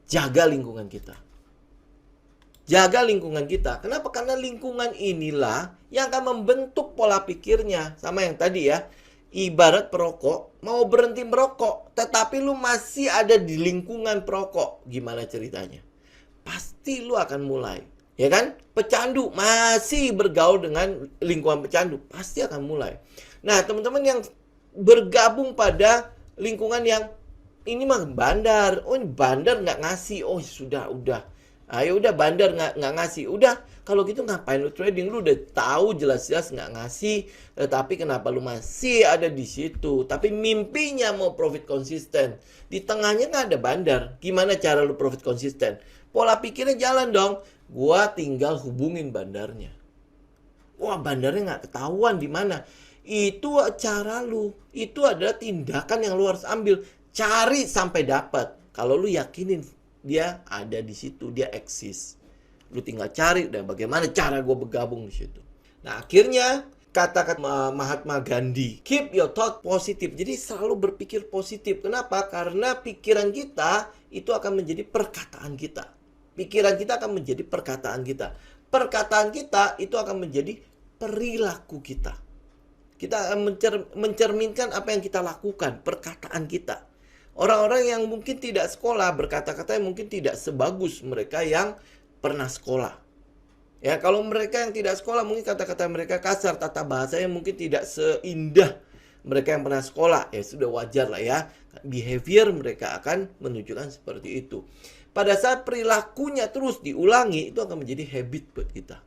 Jaga lingkungan kita. Jaga lingkungan kita. Kenapa? Karena lingkungan inilah yang akan membentuk pola pikirnya. Sama yang tadi ya. Ibarat perokok, mau berhenti merokok, tetapi lu masih ada di lingkungan perokok. Gimana ceritanya? Pasti lu akan mulai. Ya kan? Pecandu, masih bergaul dengan lingkungan pecandu. Pasti akan mulai. Nah, teman-teman yang bergabung pada lingkungan yang ini mah bandar. Oh, ini bandar nggak ngasih. Oh, sudah, udah. Ayo udah bandar nggak ngasih. Udah, kalau gitu ngapain lu trading? Lu udah tahu jelas-jelas nggak ngasih. Tapi kenapa lu masih ada di situ? Tapi mimpinya mau profit konsisten. Di tengahnya nggak ada bandar. Gimana cara lu profit konsisten? Pola pikirnya jalan dong. Gua tinggal hubungin bandarnya. Wah, bandarnya nggak ketahuan di mana. Itu cara lu. Itu adalah tindakan yang lu harus ambil. Cari sampai dapat. Kalau lu yakinin dia ada di situ, dia eksis. Lu tinggal cari dan bagaimana cara gue bergabung di situ. Nah, akhirnya kata-kata Mahatma Gandhi, keep your thought positive. Jadi selalu berpikir positif. Kenapa? Karena pikiran kita itu akan menjadi perkataan kita. Pikiran kita akan menjadi perkataan kita. Perkataan kita itu akan menjadi perilaku kita. Kita akan mencerminkan apa yang kita lakukan, perkataan kita. Orang-orang yang mungkin tidak sekolah berkata-kata yang mungkin tidak sebagus mereka yang pernah sekolah. Ya, kalau mereka yang tidak sekolah mungkin kata-kata mereka kasar, tata bahasanya mungkin tidak seindah mereka yang pernah sekolah. Ya sudah wajar lah ya. Behavior mereka akan menunjukkan seperti itu. Pada saat perilakunya terus diulangi, itu akan menjadi habit buat kita.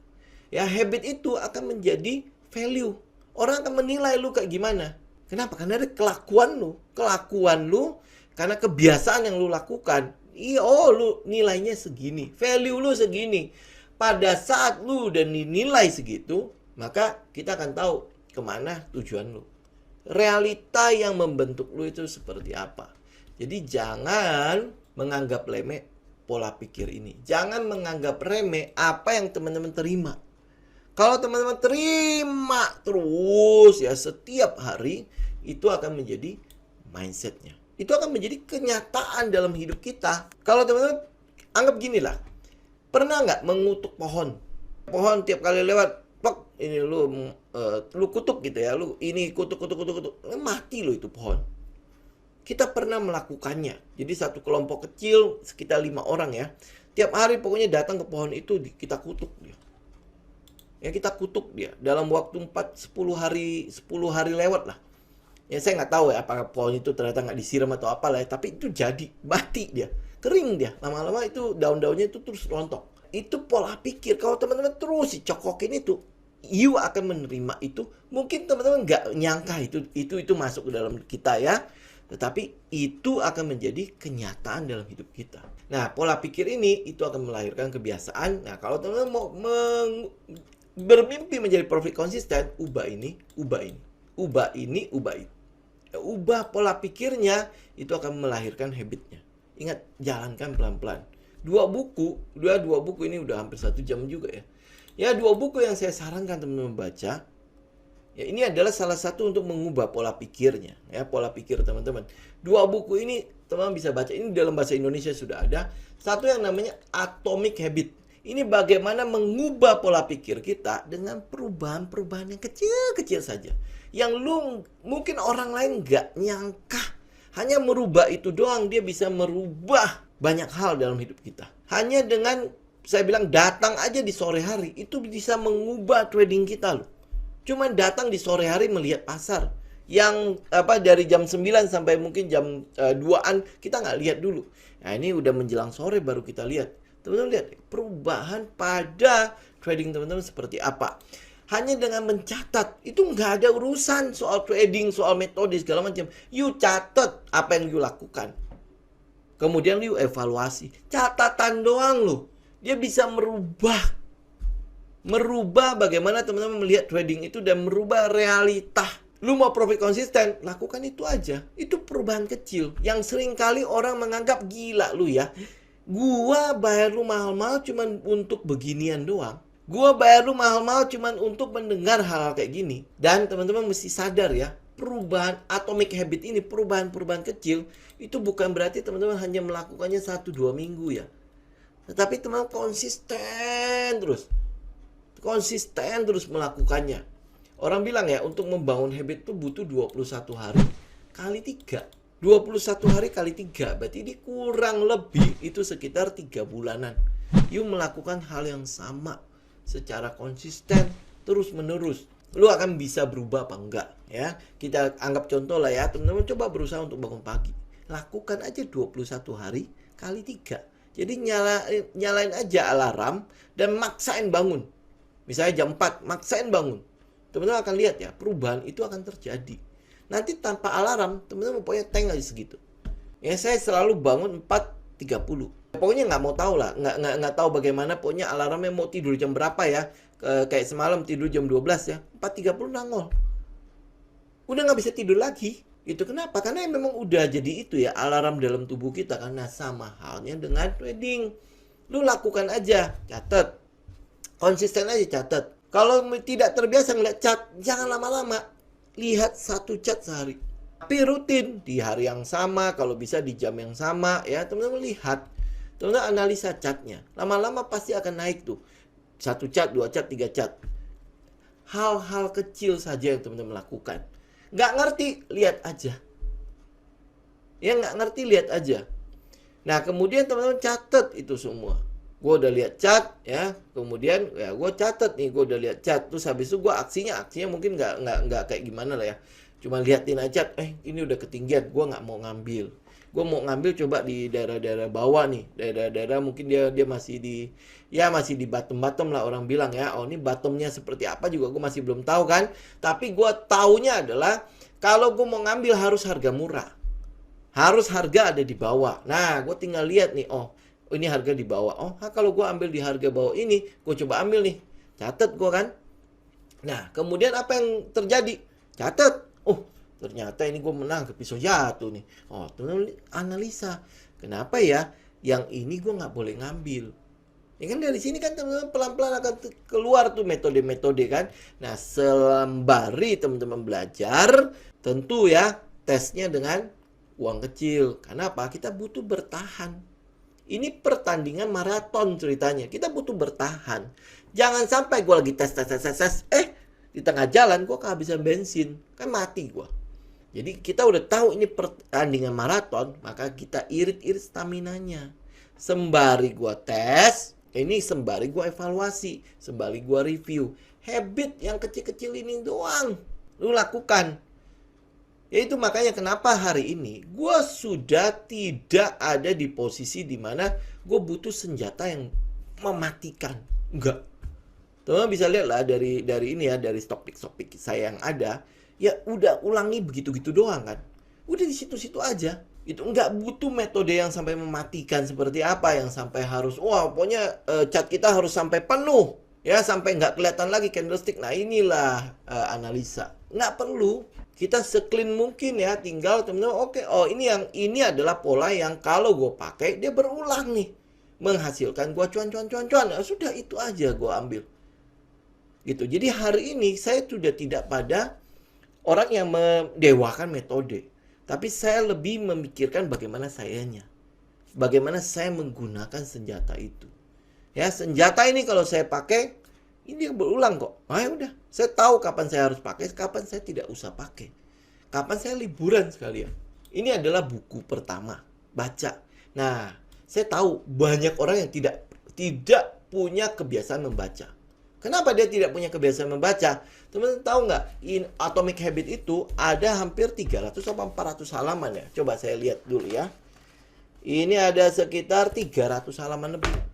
Ya, habit itu akan menjadi value. Orang akan menilai lu kayak gimana. Kenapa? Karena ada kelakuan lu. Kelakuan lu karena kebiasaan yang lu lakukan. Lu nilainya segini. Value lu segini. Pada saat lu udah dinilai segitu, maka kita akan tahu kemana tujuan lu. Realita yang membentuk lu itu seperti apa. Jadi jangan menganggap remeh pola pikir ini. Jangan menganggap remeh apa yang teman-teman terima. Kalau teman-teman terima terus ya setiap hari, itu akan menjadi mindsetnya. itu akan menjadi kenyataan dalam hidup kita. Kalau teman-teman anggap gini lah, pernah nggak mengutuk pohon? Pohon tiap kali lewat, plok, ini lu kutuk gitu ya, lu ini kutuk, mati lo itu pohon. Kita pernah melakukannya. Jadi satu kelompok kecil sekitar 5 orang ya, tiap hari pokoknya datang ke pohon itu kita kutuk dia. Ya kita kutuk dia dalam waktu 10 hari lewat lah. Ya saya nggak tahu ya apakah pohon itu ternyata nggak disiram atau apalah ya, tapi itu jadi mati dia, kering dia, lama-lama itu daun-daunnya itu terus rontok. Itu pola pikir. Kalau teman-teman terus cokokin itu, you akan menerima itu. Mungkin teman-teman nggak nyangka itu masuk ke dalam kita ya, tetapi itu akan menjadi kenyataan dalam hidup kita. Nah, pola pikir ini itu akan melahirkan kebiasaan. Nah, kalau teman-teman mau bermimpi menjadi profit konsisten, ubah ini, ubah ini, ubah ini, ubah itu. Ubah pola pikirnya, itu akan melahirkan habitnya. Ingat, jalankan pelan-pelan. Dua buku ini udah hampir 1 jam juga ya. Ya, 2 buku yang saya sarankan teman-teman baca. Ya, ini adalah salah satu untuk mengubah pola pikirnya. Ya, pola pikir teman-teman. 2 buku ini teman-teman bisa baca. Ini dalam bahasa Indonesia sudah ada. Satu yang namanya Atomic Habit. Ini bagaimana mengubah pola pikir kita dengan perubahan-perubahan yang kecil-kecil saja. Yang mungkin orang lain nggak nyangka. Hanya merubah itu doang, dia bisa merubah banyak hal dalam hidup kita. Hanya dengan, saya bilang, datang aja di sore hari, itu bisa mengubah trading kita loh. Cuma datang di sore hari melihat pasar. Yang dari jam 9 sampai mungkin jam 2-an, kita nggak lihat dulu. Nah, ini udah menjelang sore baru kita lihat. Teman-teman lihat perubahan pada trading teman-teman seperti apa. Hanya dengan mencatat, itu nggak ada urusan soal trading, soal metode segala macam. You catat apa yang you lakukan. Kemudian you evaluasi. Catatan doang loh. Dia bisa merubah bagaimana teman-teman melihat trading itu dan merubah realita. Lu mau profit konsisten, lakukan itu aja. Itu perubahan kecil yang seringkali orang menganggap gila lu ya. Gua bayar lu mahal-mahal cuman untuk beginian doang. Gua bayar lu mahal-mahal cuman untuk mendengar hal-hal kayak gini. Dan teman-teman mesti sadar ya, perubahan atomic habit ini, perubahan-perubahan kecil, itu bukan berarti teman-teman hanya melakukannya 1-2 minggu ya. Tetapi teman-teman konsisten terus melakukannya. Orang bilang ya, untuk membangun habit itu butuh 21 hari kali 3. 21 hari kali 3, berarti ini kurang lebih itu sekitar 3 bulanan. You melakukan hal yang sama secara konsisten, terus menerus. Lu akan bisa berubah apa enggak ya. Kita anggap contoh lah ya, teman-teman coba berusaha untuk bangun pagi. Lakukan aja 21 hari kali 3. Jadi nyalain aja alarm dan maksain bangun. Misalnya jam 4, maksain bangun. Teman-teman akan lihat ya, perubahan itu akan terjadi. Nanti tanpa alarm, teman-teman pokoknya tank aja segitu. Ya, saya selalu bangun 4.30. Pokoknya nggak mau tahu lah, nggak tahu bagaimana. Pokoknya alarmnya mau tidur jam berapa ya. Kayak semalam tidur jam 12 ya, 4.30 nangol. Udah nggak bisa tidur lagi. Itu kenapa? Karena memang udah jadi itu ya, alarm dalam tubuh kita. Karena sama halnya dengan trading. Lu lakukan aja, catat. Konsisten aja catat. Kalau tidak terbiasa ngeliat cat, jangan lama-lama. Lihat 1 cat sehari. Tapi rutin di hari yang sama, kalau bisa di jam yang sama ya, teman-teman lihat. Teman-teman analisa catnya. Lama-lama pasti akan naik tuh. 1 cat, 2 cat, 3 cat. Hal-hal kecil saja yang teman-teman lakukan. Nggak ngerti, lihat aja. Ya nggak ngerti, lihat aja. Nah, kemudian teman-teman catat itu semua. Gue udah lihat cat ya, kemudian ya gue catat nih, gue udah lihat cat. Terus habis itu gue aksinya mungkin nggak kayak gimana lah ya. Cuma liatin aja, ini udah ketinggian, gue nggak mau ngambil. Gue mau ngambil coba di daerah-daerah bawah nih, daerah-daerah mungkin dia masih di bottom lah orang bilang ya. Oh, ini bottomnya seperti apa juga gue masih belum tahu kan. Tapi gue taunya adalah kalau gue mau ngambil harus harga murah, harus harga ada di bawah. Nah, gue tinggal lihat nih, oh ini harga di bawah. Oh, kalau gue ambil di harga bawah ini, gue coba ambil nih. Catat gue kan. Nah, kemudian apa yang terjadi? Catat. Oh, ternyata ini gue menang ke pisau jatuh nih. Oh, teman-teman analisa. Kenapa ya? Yang ini gue nggak boleh ngambil. Ya kan dari sini kan teman-teman pelan-pelan akan keluar tuh metode-metode kan. Nah, sembari teman-teman belajar, tentu ya tesnya dengan uang kecil. Kenapa? Kita butuh bertahan. Ini pertandingan maraton ceritanya. Kita butuh bertahan. Jangan sampai gue lagi tes. Di tengah jalan gue kehabisan bensin. Kan mati gue. Jadi kita udah tahu ini pertandingan maraton. Maka kita irit-irit staminanya. Sembari gue tes. Ini sembari gue evaluasi. Sembari gue review. Habit yang kecil-kecil ini doang. Lu lakukan. Yaitu makanya kenapa hari ini gue sudah tidak ada di posisi dimana gue butuh senjata yang mematikan. Enggak. Teman-teman bisa lihat lah dari ini ya, dari topik-topik saya yang ada. Ya udah ulangi begitu-gitu doang kan. Udah di situ-situ aja. Itu enggak butuh metode yang sampai mematikan seperti apa. Yang sampai harus, pokoknya chat kita harus sampai penuh. Ya sampai nggak kelihatan lagi candlestick. Nah inilah analisa. Nggak perlu. Kita seclean mungkin ya, tinggal teman-teman ini adalah pola yang kalau gue pakai dia berulang nih, menghasilkan gue cuan. Nah, sudah itu aja gue ambil. Gitu. Jadi hari ini saya sudah tidak pada orang yang mendewakan metode, tapi saya lebih memikirkan bagaimana sayanya, bagaimana saya menggunakan senjata itu. Ya senjata ini kalau saya pakai ini berulang kok. Udah, saya tahu kapan saya harus pakai, kapan saya tidak usah pakai. Kapan saya liburan sekalian. Ini adalah buku pertama, baca. Nah, saya tahu banyak orang yang tidak punya kebiasaan membaca. Kenapa dia tidak punya kebiasaan membaca? Teman-teman tahu nggak? Atomic Habit itu ada hampir 300 atau 400 halaman ya. Coba saya lihat dulu ya. Ini ada sekitar 300 halaman lebih.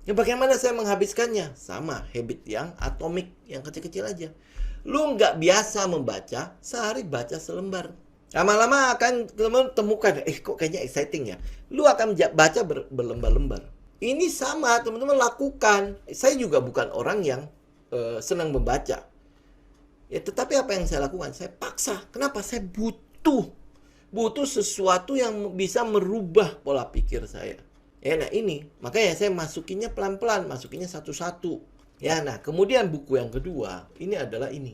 Ya bagaimana saya menghabiskannya? Sama, habit yang atomik, yang kecil-kecil aja. Lu nggak biasa membaca, sehari baca selembar. Lama-lama akan teman-teman temukan, kok kayaknya exciting ya. Lu akan baca berlembar-lembar. Ini sama, teman-teman lakukan. Saya juga bukan orang yang senang membaca. Ya, tetapi apa yang saya lakukan? Saya paksa. Kenapa? Saya butuh sesuatu yang bisa merubah pola pikir saya. Ya, nah ini, makanya saya masukinnya pelan-pelan, masukinnya satu-satu. Ya, nah kemudian buku yang kedua, ini adalah ini.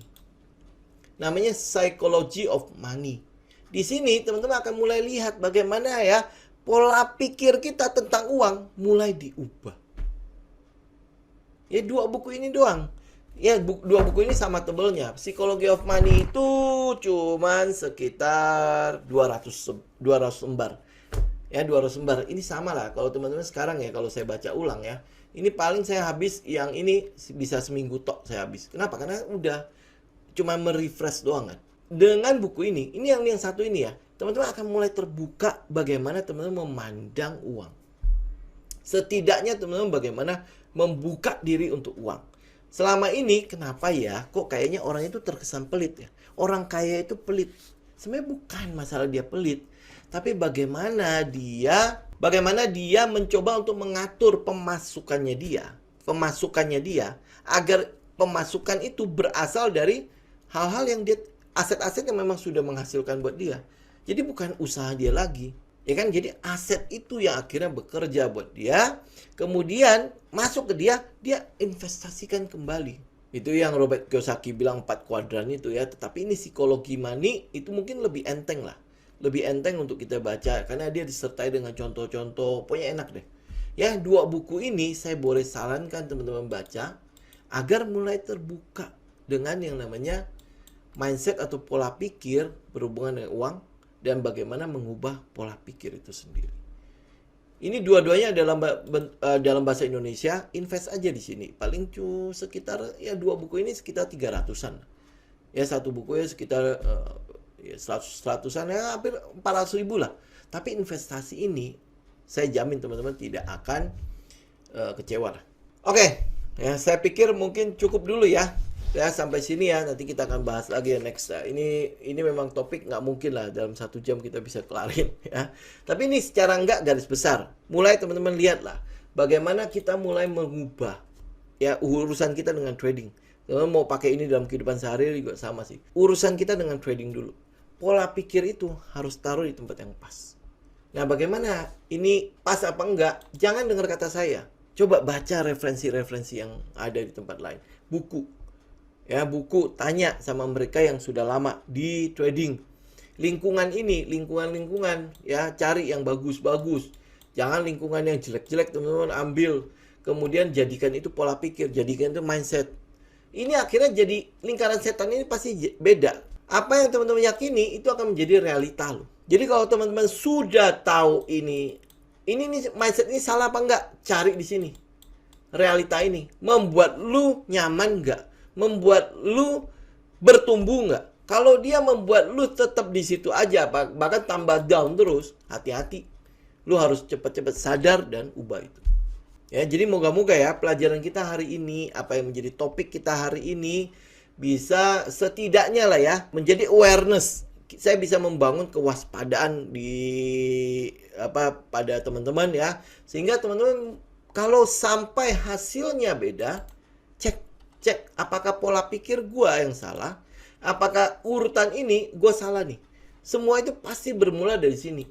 Namanya Psychology of Money. Di sini teman-teman akan mulai lihat bagaimana ya pola pikir kita tentang uang mulai diubah. Ya, 2 buku ini doang. Ya, 2 buku ini sama tebelnya. Psychology of Money itu cuman sekitar 200 lembar. Ya 200 lembar. Ini sama lah kalau teman-teman sekarang ya, kalau saya baca ulang ya. Ini paling saya habis yang ini bisa seminggu tok saya habis. Kenapa? Karena udah cuma merefresh doang kan. Dengan buku ini yang satu ini ya, teman-teman akan mulai terbuka bagaimana teman-teman memandang uang. Setidaknya teman-teman bagaimana membuka diri untuk uang. Selama ini kenapa ya kok kayaknya orang itu terkesan pelit ya. Orang kaya itu pelit. Sebenarnya bukan masalah dia pelit. Tapi bagaimana dia mencoba untuk mengatur pemasukannya dia agar pemasukan itu berasal dari hal-hal yang dia aset-aset yang memang sudah menghasilkan buat dia. Jadi bukan usaha dia lagi. Ya kan? Jadi aset itu yang akhirnya bekerja buat dia, kemudian masuk ke dia investasikan kembali. Itu yang Robert Kiyosaki bilang 4 kuadran itu ya, tetapi ini psikologi money itu mungkin lebih enteng lah. Lebih enteng untuk kita baca karena dia disertai dengan contoh-contoh, pokoknya enak deh. Ya, 2 buku ini saya boleh sarankan teman-teman baca agar mulai terbuka dengan yang namanya mindset atau pola pikir berhubungan dengan uang dan bagaimana mengubah pola pikir itu sendiri. Ini dua-duanya dalam bahasa Indonesia, invest aja di sini. Paling sekitar ya 2 buku ini sekitar 300-an. Ya 1 buku ya sekitar 100-an ya hampir 400 ribu lah. Tapi investasi ini saya jamin teman-teman tidak akan kecewa lah. Oke, ya saya pikir mungkin cukup dulu ya. Ya sampai sini ya, nanti kita akan bahas lagi ya next. Ini memang topik nggak mungkin lah dalam 1 jam kita bisa kelarin ya. Tapi ini secara garis besar. Mulai teman-teman lihatlah bagaimana kita mulai mengubah ya urusan kita dengan trading. Teman-teman mau pakai ini dalam kehidupan sehari-hari juga sama sih. Urusan kita dengan trading dulu. Pola pikir itu harus taruh di tempat yang pas. Nah, bagaimana ini pas apa enggak? Jangan dengar kata saya. Coba baca referensi-referensi yang ada di tempat lain. Buku. Ya, buku, tanya sama mereka yang sudah lama di trading. lingkungan ini, lingkungan ya, cari yang bagus-bagus. Jangan lingkungan yang jelek-jelek teman-teman ambil. Kemudian jadikan itu pola pikir, jadikan itu mindset. Ini akhirnya jadi lingkaran setan ini pasti beda. Apa yang teman-teman yakini itu akan menjadi realita loh. Jadi kalau teman-teman sudah tahu ini nih mindset ini salah apa enggak, cari di sini. Realita ini membuat lu nyaman enggak? Membuat lu bertumbuh enggak? Kalau dia membuat lu tetap di situ aja, bahkan tambah down terus, hati-hati. Lu harus cepat-cepat sadar dan ubah itu. Ya, jadi moga-moga ya pelajaran kita hari ini, apa yang menjadi topik kita hari ini bisa setidaknya lah ya menjadi awareness. Saya bisa membangun kewaspadaan pada teman-teman ya. Sehingga teman-teman kalau sampai hasilnya beda, cek apakah pola pikir gua yang salah, apakah urutan ini gua salah nih. Semua itu pasti bermula dari sini.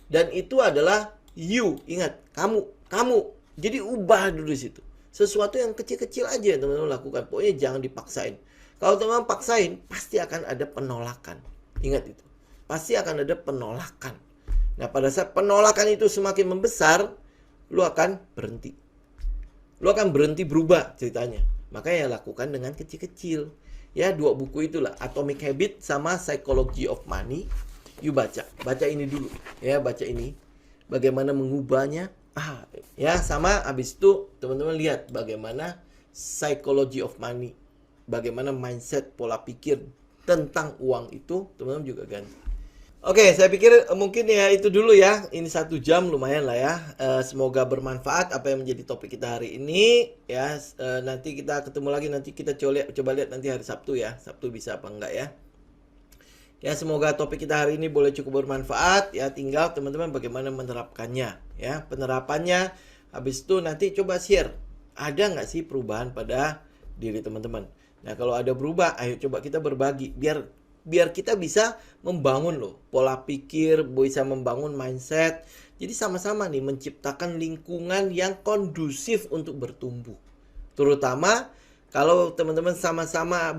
Dan itu adalah you, ingat, kamu. Jadi ubah dulu di situ. Sesuatu yang kecil-kecil aja yang teman-teman lakukan. Pokoknya jangan dipaksain. Kalau teman-teman paksain, pasti akan ada penolakan. Ingat itu. Pasti akan ada penolakan. Nah, pada saat penolakan itu semakin membesar, lu akan berhenti. Lu akan berhenti berubah ceritanya. Makanya lakukan dengan kecil-kecil. Ya, 2 buku itulah. Atomic Habit sama Psychology of Money. You baca ini dulu. Ya, baca ini. Bagaimana mengubahnya. Ya, sama habis itu teman-teman lihat bagaimana Psychology of Money. Bagaimana mindset, pola pikir tentang uang itu teman-teman juga ganti. Oke, saya pikir mungkin ya itu dulu ya. Ini 1 jam lumayan lah ya. Semoga bermanfaat apa yang menjadi topik kita hari ini ya. Nanti kita ketemu lagi, nanti kita coba lihat nanti hari Sabtu ya. Sabtu bisa apa enggak ya. Ya, semoga topik kita hari ini boleh cukup bermanfaat ya. Tinggal teman-teman bagaimana menerapkannya ya. Penerapannya habis itu nanti coba share. Ada nggak sih perubahan pada diri teman-teman? Nah, kalau ada berubah, ayo coba kita berbagi biar kita bisa membangun loh pola pikir, bisa membangun mindset. Jadi sama-sama nih menciptakan lingkungan yang kondusif untuk bertumbuh. Terutama kalau teman-teman sama-sama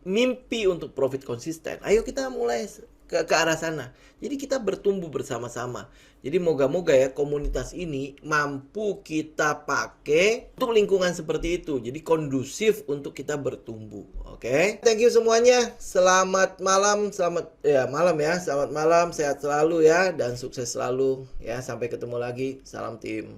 mimpi untuk profit konsisten. Ayo kita mulai ke arah sana. Jadi kita bertumbuh bersama-sama. Jadi moga-moga ya komunitas ini mampu kita pakai untuk lingkungan seperti itu. Jadi kondusif untuk kita bertumbuh. Oke. Thank you semuanya. Selamat malam, selamat malam, sehat selalu ya dan sukses selalu ya. Sampai ketemu lagi. Salam tim.